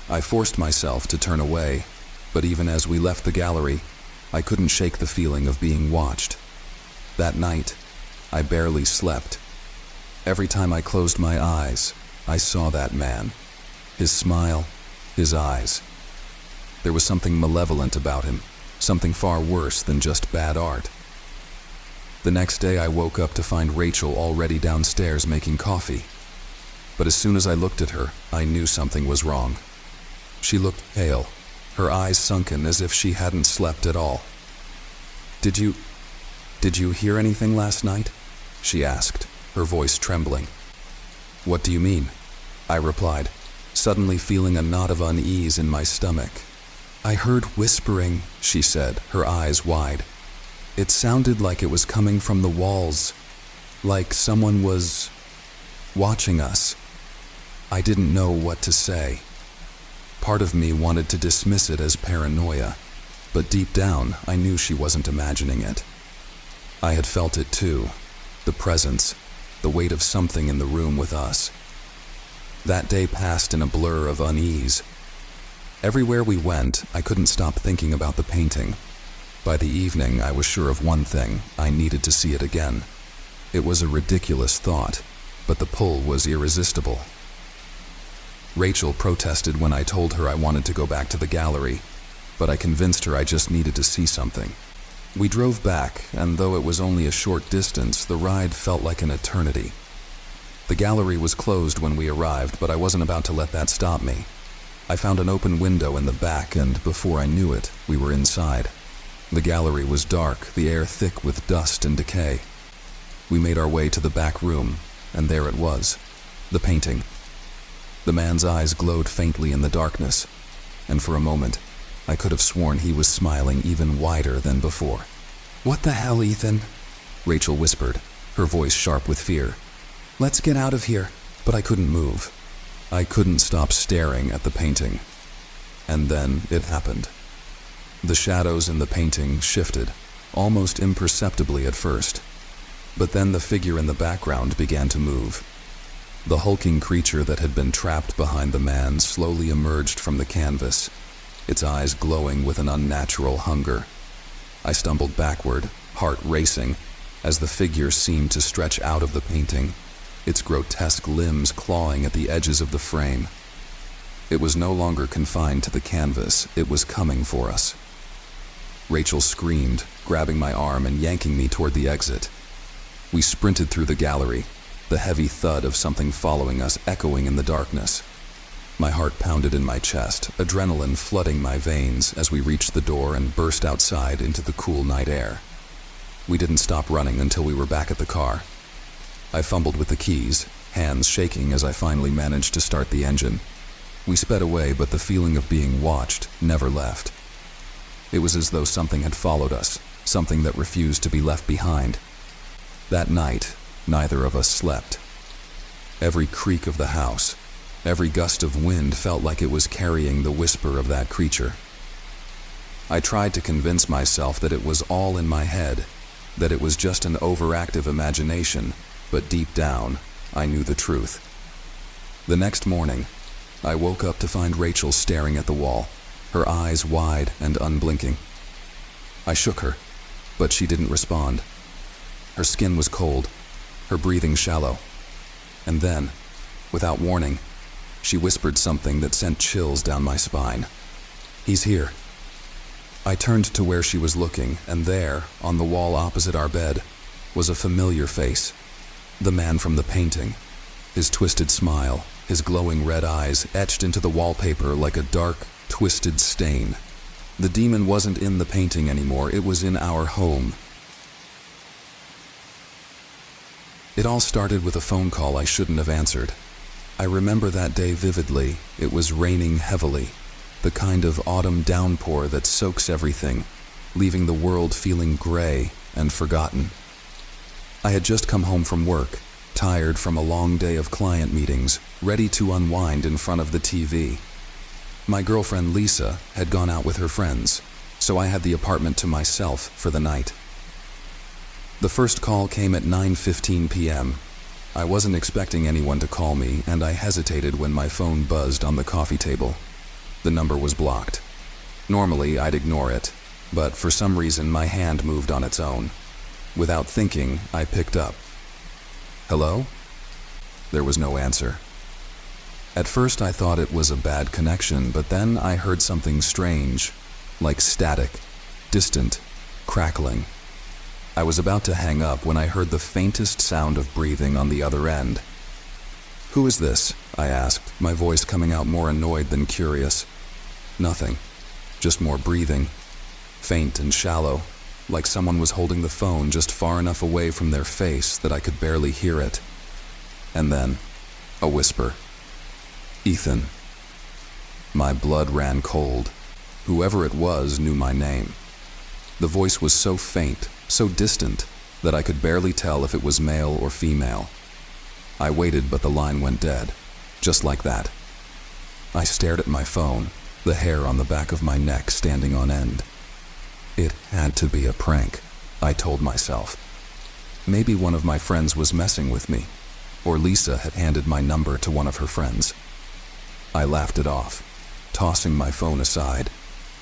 I forced myself to turn away, but even as we left the gallery, I couldn't shake the feeling of being watched. That night, I barely slept. Every time I closed my eyes, I saw that man. His smile, his eyes. There was something malevolent about him, something far worse than just bad art. The next day I woke up to find Rachel already downstairs making coffee. But as soon as I looked at her, I knew something was wrong. She looked pale, her eyes sunken as if she hadn't slept at all. Did you hear anything last night?" she asked, her voice trembling. "What do you mean?" I replied, suddenly feeling a knot of unease in my stomach. "I heard whispering," she said, her eyes wide. "It sounded like it was coming from the walls, like someone was watching us." I didn't know what to say. Part of me wanted to dismiss it as paranoia, but deep down I knew she wasn't imagining it. I had felt it too, the presence, the weight of something in the room with us. That day passed in a blur of unease. Everywhere we went, I couldn't stop thinking about the painting. By the evening, I was sure of one thing: I needed to see it again. It was a ridiculous thought, but the pull was irresistible. Rachel protested when I told her I wanted to go back to the gallery, but I convinced her I just needed to see something. We drove back, and though it was only a short distance, the ride felt like an eternity. The gallery was closed when we arrived, but I wasn't about to let that stop me. I found an open window in the back, and before I knew it, we were inside. The gallery was dark, the air thick with dust and decay. We made our way to the back room, and there it was, the painting. The man's eyes glowed faintly in the darkness, and for a moment, I could have sworn he was smiling even wider than before. "What the hell, Ethan?" Rachel whispered, her voice sharp with fear. "Let's get out of here." But I couldn't move. I couldn't stop staring at the painting. And then it happened. The shadows in the painting shifted, almost imperceptibly at first. But then the figure in the background began to move. The hulking creature that had been trapped behind the man slowly emerged from the canvas, its eyes glowing with an unnatural hunger. I stumbled backward, heart racing, as the figure seemed to stretch out of the painting, its grotesque limbs clawing at the edges of the frame. It was no longer confined to the canvas, it was coming for us. Rachel screamed, grabbing my arm and yanking me toward the exit. We sprinted through the gallery, the heavy thud of something following us echoing in the darkness. My heart pounded in my chest, adrenaline flooding my veins as we reached the door and burst outside into the cool night air. We didn't stop running until we were back at the car. I fumbled with the keys, hands shaking as I finally managed to start the engine. We sped away, but the feeling of being watched never left. It was as though something had followed us, something that refused to be left behind. That night, neither of us slept. Every creak of the house, every gust of wind felt like it was carrying the whisper of that creature. I tried to convince myself that it was all in my head, that it was just an overactive imagination, but deep down, I knew the truth. The next morning, I woke up to find Rachel staring at the wall, her eyes wide and unblinking. I shook her, but she didn't respond. Her skin was cold, her breathing shallow. And then, without warning, she whispered something that sent chills down my spine. "He's here." I turned to where she was looking, and there, on the wall opposite our bed, was a familiar face. The man from the painting. His twisted smile, his glowing red eyes etched into the wallpaper like a dark, twisted stain. The demon wasn't in the painting anymore, it was in our home. It all started with a phone call I shouldn't have answered. I remember that day vividly. It was raining heavily, the kind of autumn downpour that soaks everything, leaving the world feeling gray and forgotten. I had just come home from work, tired from a long day of client meetings, ready to unwind in front of the TV. My girlfriend Lisa had gone out with her friends, so I had the apartment to myself for the night. The first call came at 9:15 p.m. I wasn't expecting anyone to call me, and I hesitated when my phone buzzed on the coffee table. The number was blocked. Normally, I'd ignore it, but for some reason my hand moved on its own. Without thinking, I picked up. "Hello?" There was no answer. At first I thought it was a bad connection, but then I heard something strange, like static, distant, crackling. I was about to hang up when I heard the faintest sound of breathing on the other end. "Who is this?" I asked, my voice coming out more annoyed than curious. Nothing, just more breathing, faint and shallow, like someone was holding the phone just far enough away from their face that I could barely hear it. And then, a whisper. "Ethan." My blood ran cold. Whoever it was knew my name. The voice was so faint, so distant, that I could barely tell if it was male or female. I waited, but the line went dead, just like that. I stared at my phone, the hair on the back of my neck standing on end. It had to be a prank, I told myself. Maybe one of my friends was messing with me, or Lisa had handed my number to one of her friends. I laughed it off, tossing my phone aside,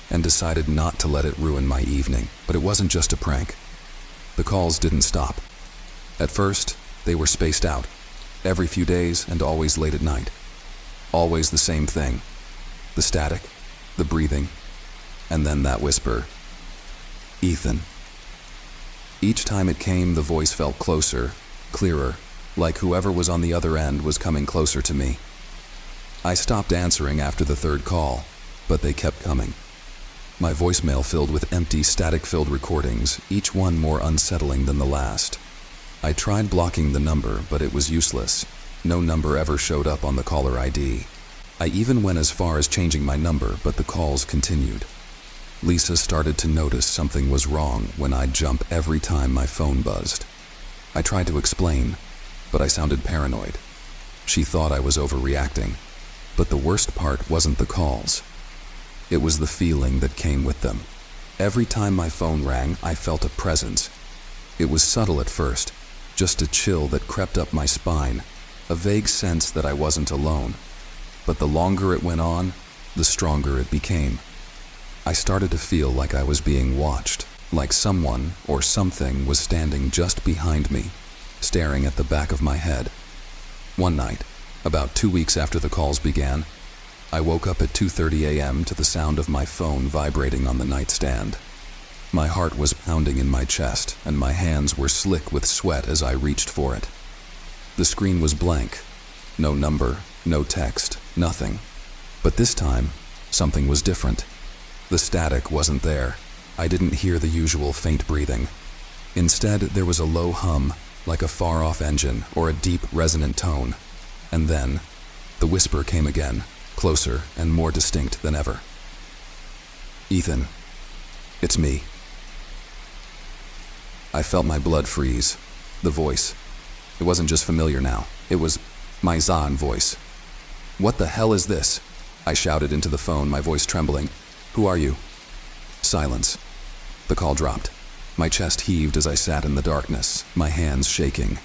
and decided not to let it ruin my evening. But it wasn't just a prank. The calls didn't stop. At first, they were spaced out, every few days and always late at night. Always the same thing. The static, the breathing, and then that whisper. "Ethan." Each time it came, the voice felt closer, clearer, like whoever was on the other end was coming closer to me. I stopped answering after the third call, but they kept coming. My voicemail filled with empty, static-filled recordings, each one more unsettling than the last. I tried blocking the number, but it was useless. No number ever showed up on the caller ID. I even went as far as changing my number, but the calls continued. Lisa started to notice something was wrong when I'd jump every time my phone buzzed. I tried to explain, but I sounded paranoid. She thought I was overreacting, but the worst part wasn't the calls. It was the feeling that came with them. Every time my phone rang, I felt a presence. It was subtle at first, just a chill that crept up my spine, a vague sense that I wasn't alone. But the longer it went on, the stronger it became. I started to feel like I was being watched, like someone or something was standing just behind me, staring at the back of my head. One night, about 2 weeks after the calls began, I woke up at 2:30 a.m. to the sound of my phone vibrating on the nightstand. My heart was pounding in my chest, and my hands were slick with sweat as I reached for it. The screen was blank. No number, no text, nothing. But this time, something was different. The static wasn't there. I didn't hear the usual faint breathing. Instead, there was a low hum, like a far-off engine or a deep, resonant tone. And then, the whisper came again, closer and more distinct than ever. "Ethan, it's me." I felt my blood freeze. The voice. It wasn't just familiar now. It was my Zahn voice. "What the hell is this?" I shouted into the phone, my voice trembling. "Who are you?" Silence. The call dropped. My chest heaved as I sat in the darkness, my hands shaking.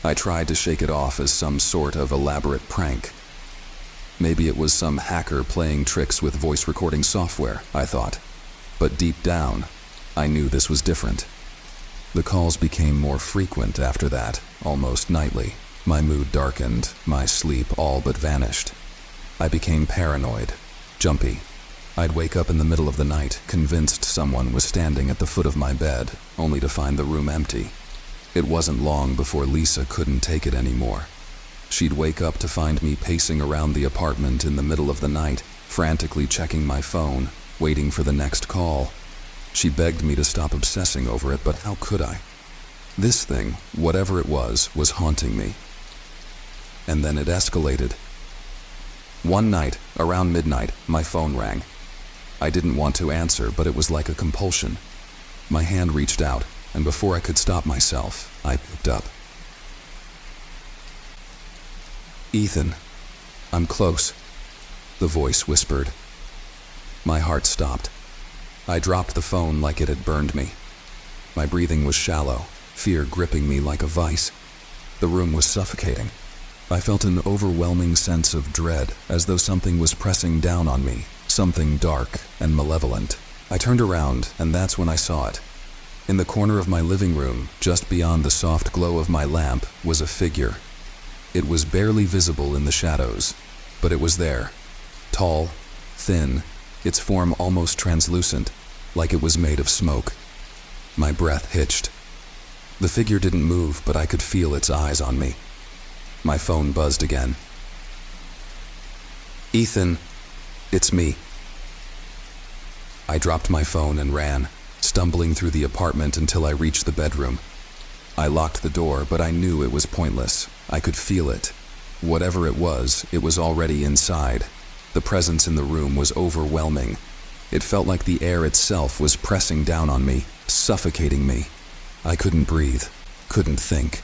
I tried to shake it off as some sort of elaborate prank. Maybe it was some hacker playing tricks with voice recording software, I thought. But deep down, I knew this was different. The calls became more frequent after that, almost nightly. My mood darkened, my sleep all but vanished. I became paranoid, jumpy. I'd wake up in the middle of the night, convinced someone was standing at the foot of my bed, only to find the room empty. It wasn't long before Lisa couldn't take it anymore. She'd wake up to find me pacing around the apartment in the middle of the night, frantically checking my phone, waiting for the next call. She begged me to stop obsessing over it, but how could I? This thing, whatever it was haunting me. And then it escalated. One night, around midnight, my phone rang. I didn't want to answer, but it was like a compulsion. My hand reached out, and before I could stop myself, I picked up. "Ethan, I'm close," the voice whispered. My heart stopped. I dropped the phone like it had burned me. My breathing was shallow, fear gripping me like a vice. The room was suffocating. I felt an overwhelming sense of dread, as though something was pressing down on me, something dark and malevolent. I turned around, and that's when I saw it. In the corner of my living room, just beyond the soft glow of my lamp, was a figure. It was barely visible in the shadows, but it was there. Tall, thin, its form almost translucent, like it was made of smoke. My breath hitched. The figure didn't move, but I could feel its eyes on me. My phone buzzed again. "Ethan, it's me." I dropped my phone and ran, stumbling through the apartment until I reached the bedroom. I locked the door, but I knew it was pointless. I could feel it. Whatever it was already inside. The presence in the room was overwhelming. It felt like the air itself was pressing down on me, suffocating me. I couldn't breathe, couldn't think.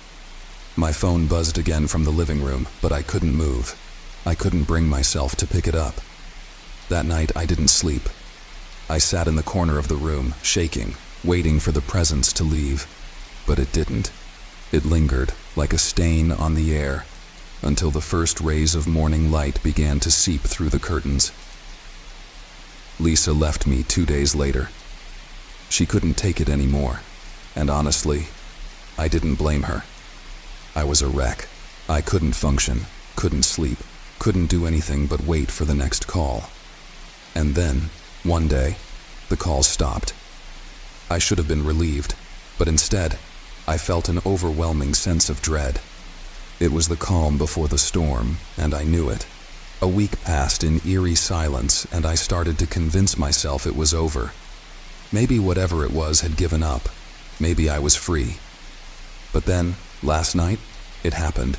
My phone buzzed again from the living room, but I couldn't move. I couldn't bring myself to pick it up. That night, I didn't sleep. I sat in the corner of the room, shaking, waiting for the presence to leave. But it didn't. It lingered, like a stain on the air, until the first rays of morning light began to seep through the curtains. Lisa left me 2 days later. She couldn't take it anymore, and honestly, I didn't blame her. I was a wreck. I couldn't function, couldn't sleep, couldn't do anything but wait for the next call. And then, one day, the call stopped. I should have been relieved, but instead, I felt an overwhelming sense of dread. It was the calm before the storm, and I knew it. A week passed in eerie silence, and I started to convince myself it was over. Maybe whatever it was had given up. Maybe I was free. But then, last night, it happened.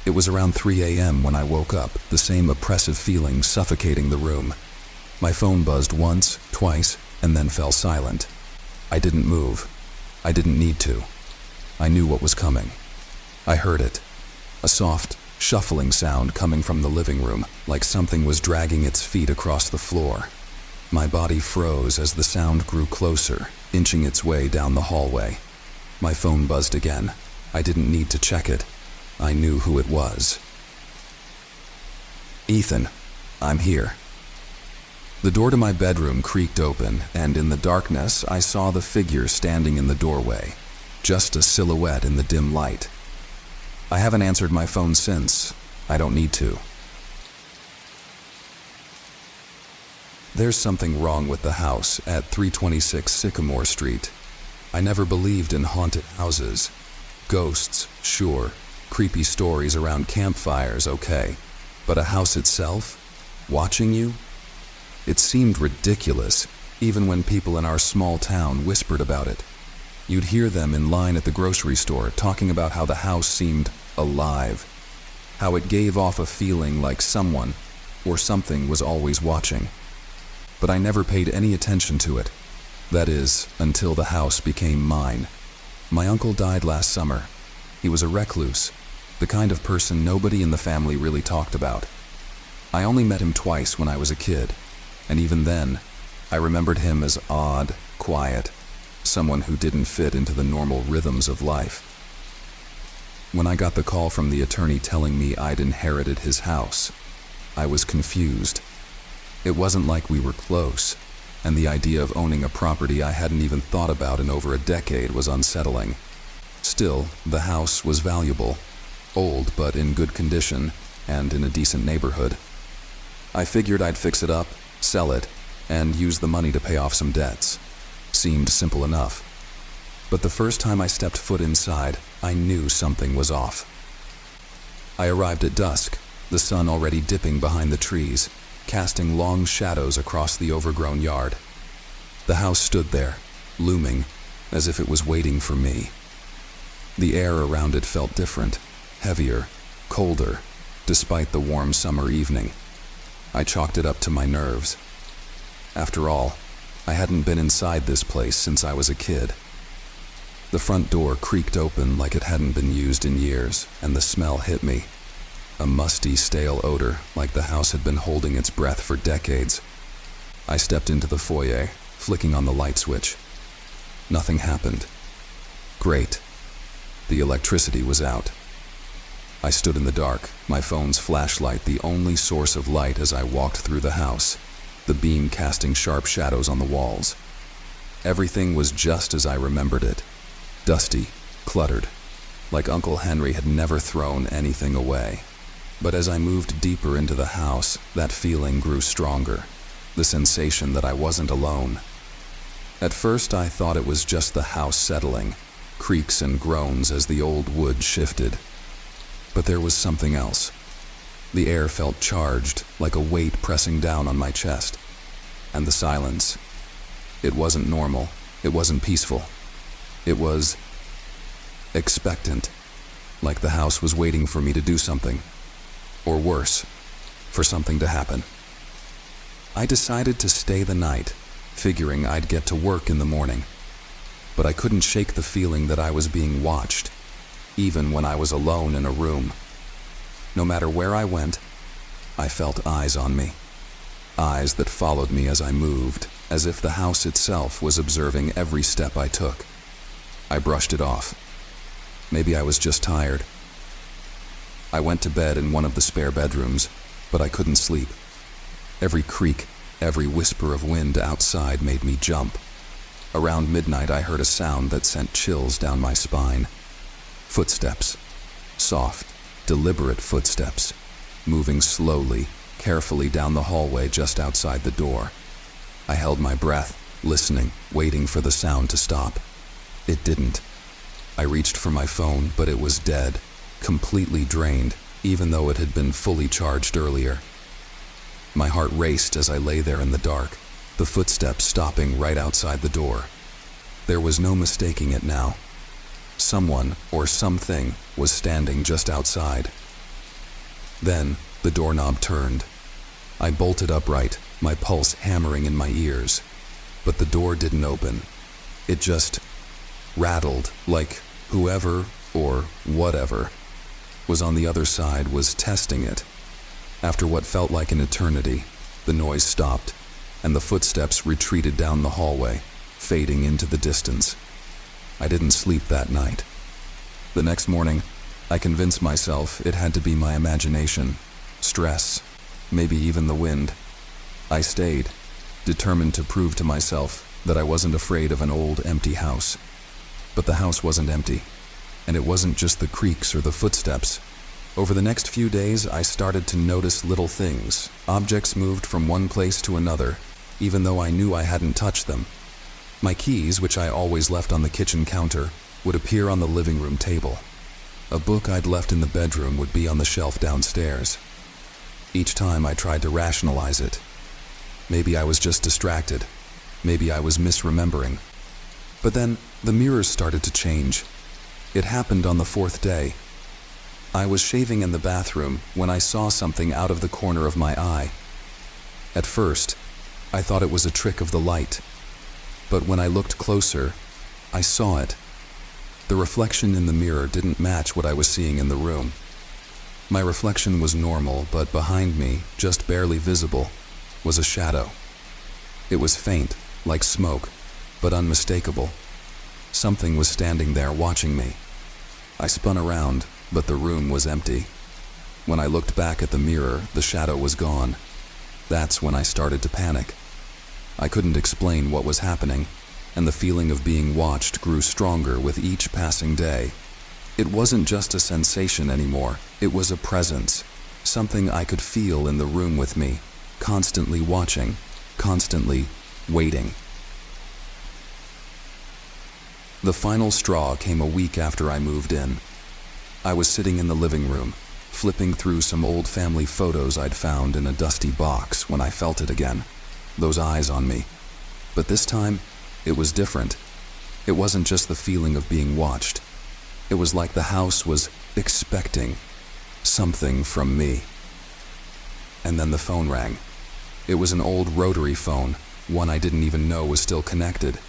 It was around 3 a.m. when I woke up, the same oppressive feeling suffocating the room. My phone buzzed once, twice, and then fell silent. I didn't move. I didn't need to. I knew what was coming. I heard it. A soft, shuffling sound coming from the living room, like something was dragging its feet across the floor. My body froze as the sound grew closer, inching its way down the hallway. My phone buzzed again. I didn't need to check it. I knew who it was. "Ethan, I'm here." The door to my bedroom creaked open, and in the darkness, I saw the figure standing in the doorway, just a silhouette in the dim light. I haven't answered my phone since. I don't need to. There's something wrong with the house at 326 Sycamore Street. I never believed in haunted houses. Ghosts, sure, Creepy stories around campfires, okay. But a house itself? Watching you? It seemed ridiculous, even when people in our small town whispered about it. You'd hear them in line at the grocery store talking about how the house seemed alive, how it gave off a feeling like someone or something was always watching. But I never paid any attention to it. That is, until the house became mine. My uncle died last summer. He was a recluse, the kind of person nobody in the family really talked about. I only met him twice when I was a kid, and even then, I remembered him as odd, quiet, someone who didn't fit into the normal rhythms of life. When I got the call from the attorney telling me I'd inherited his house, I was confused. It wasn't like we were close, and the idea of owning a property I hadn't even thought about in over a decade was unsettling. Still, the house was valuable, old but in good condition, and in a decent neighborhood. I figured I'd fix it up, sell it, and use the money to pay off some debts. Seemed simple enough. But the first time I stepped foot inside, I knew something was off. I arrived at dusk, the sun already dipping behind the trees, casting long shadows across the overgrown yard. The house stood there, looming, as if it was waiting for me. The air around it felt different, heavier, colder, despite the warm summer evening. I chalked it up to my nerves. After all, I hadn't been inside this place since I was a kid. The front door creaked open like it hadn't been used in years, and the smell hit me. A musty, stale odor, like the house had been holding its breath for decades. I stepped into the foyer, flicking on the light switch. Nothing happened. Great. The electricity was out. I stood in the dark, my phone's flashlight the only source of light as I walked through the house, the beam casting sharp shadows on the walls. Everything was just as I remembered it. Dusty, cluttered, like Uncle Henry had never thrown anything away. But as I moved deeper into the house, that feeling grew stronger, the sensation that I wasn't alone. At first I thought it was just the house settling, creaks and groans as the old wood shifted. But there was something else. The air felt charged, like a weight pressing down on my chest. And the silence. It wasn't normal. It wasn't peaceful. It was expectant, like the house was waiting for me to do something. Or worse, for something to happen. I decided to stay the night, figuring I'd get to work in the morning. But I couldn't shake the feeling that I was being watched, even when I was alone in a room. No matter where I went, I felt eyes on me. Eyes that followed me as I moved, as if the house itself was observing every step I took. I brushed it off. Maybe I was just tired. I went to bed in one of the spare bedrooms, but I couldn't sleep. Every creak, every whisper of wind outside made me jump. Around midnight, I heard a sound that sent chills down my spine. Footsteps. Soft, deliberate footsteps, moving slowly, carefully down the hallway just outside the door. I held my breath, listening, waiting for the sound to stop. It didn't. I reached for my phone, but it was dead. Completely drained, even though it had been fully charged earlier. My heart raced as I lay there in the dark, the footsteps stopping right outside the door. There was no mistaking it now. Someone or something was standing just outside. Then the doorknob turned. I bolted upright, my pulse hammering in my ears. But the door didn't open. It just rattled, like whoever or whatever was on the other side was testing it. After what felt like an eternity, the noise stopped, and the footsteps retreated down the hallway, fading into the distance. I didn't sleep that night. The next morning, I convinced myself it had to be my imagination, stress, maybe even the wind. I stayed, determined to prove to myself that I wasn't afraid of an old, empty house. But the house wasn't empty. And it wasn't just the creaks or the footsteps. Over the next few days, I started to notice little things. Objects moved from one place to another, even though I knew I hadn't touched them. My keys, which I always left on the kitchen counter, would appear on the living room table. A book I'd left in the bedroom would be on the shelf downstairs. Each time I tried to rationalize it. Maybe I was just distracted. Maybe I was misremembering. But then the mirrors started to change. It happened on the fourth day. I was shaving in the bathroom when I saw something out of the corner of my eye. At first, I thought it was a trick of the light. But when I looked closer, I saw it. The reflection in the mirror didn't match what I was seeing in the room. My reflection was normal, but behind me, just barely visible, was a shadow. It was faint, like smoke, but unmistakable. Something was standing there watching me. I spun around, but the room was empty. When I looked back at the mirror, the shadow was gone. That's when I started to panic. I couldn't explain what was happening, and the feeling of being watched grew stronger with each passing day. It wasn't just a sensation anymore, it was a presence, something I could feel in the room with me, constantly watching, constantly waiting. The final straw came a week after I moved in. I was sitting in the living room, flipping through some old family photos I'd found in a dusty box when I felt it again, those eyes on me. But this time, it was different. It wasn't just the feeling of being watched. It was like the house was expecting something from me. And then the phone rang. It was an old rotary phone, one I didn't even know was still connected.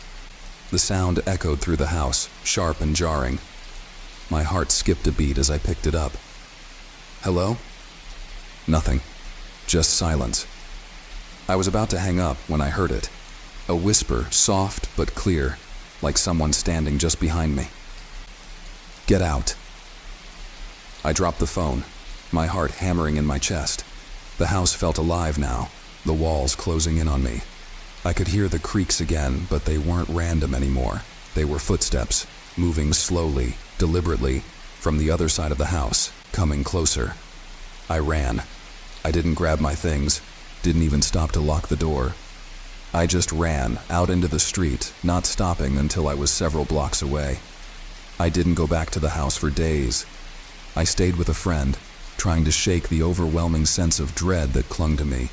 The sound echoed through the house, sharp and jarring. My heart skipped a beat as I picked it up. Hello? Nothing. Just silence. I was about to hang up when I heard it. A whisper, soft but clear, like someone standing just behind me. Get out. I dropped the phone, my heart hammering in my chest. The house felt alive now, the walls closing in on me. I could hear the creaks again, but they weren't random anymore. They were footsteps, moving slowly, deliberately, from the other side of the house, coming closer. I ran. I didn't grab my things, didn't even stop to lock the door. I just ran out into the street, not stopping until I was several blocks away. I didn't go back to the house for days. I stayed with a friend, trying to shake the overwhelming sense of dread that clung to me.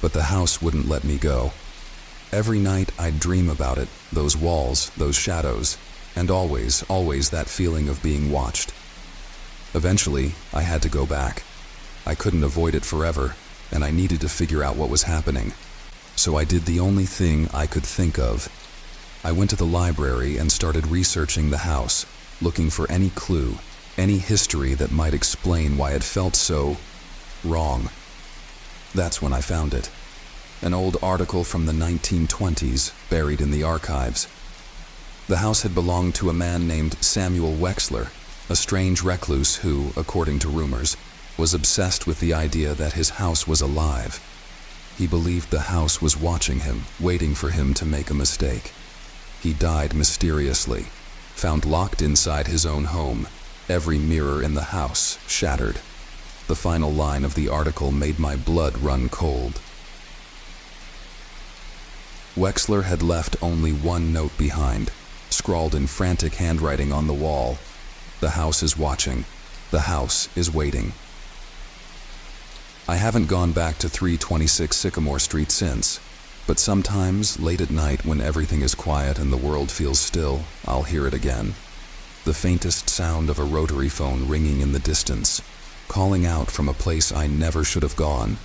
But the house wouldn't let me go. Every night I'd dream about it, those walls, those shadows, and always that feeling of being watched. Eventually, I had to go back. I couldn't avoid it forever, and I needed to figure out what was happening. So I did the only thing I could think of. I went to the library and started researching the house, looking for any clue, any history that might explain why it felt so wrong. That's when I found it. An old article from the 1920s, buried in the archives. The house had belonged to a man named Samuel Wexler, a strange recluse who, according to rumors, was obsessed with the idea that his house was alive. He believed the house was watching him, waiting for him to make a mistake. He died mysteriously, found locked inside his own home, every mirror in the house shattered. The final line of the article made my blood run cold. Wexler had left only one note behind, scrawled in frantic handwriting on the wall. The house is watching. The house is waiting. I haven't gone back to 326 Sycamore Street since, but sometimes, late at night when everything is quiet and the world feels still, I'll hear it again. The faintest sound of a rotary phone ringing in the distance, calling out from a place I never should have gone.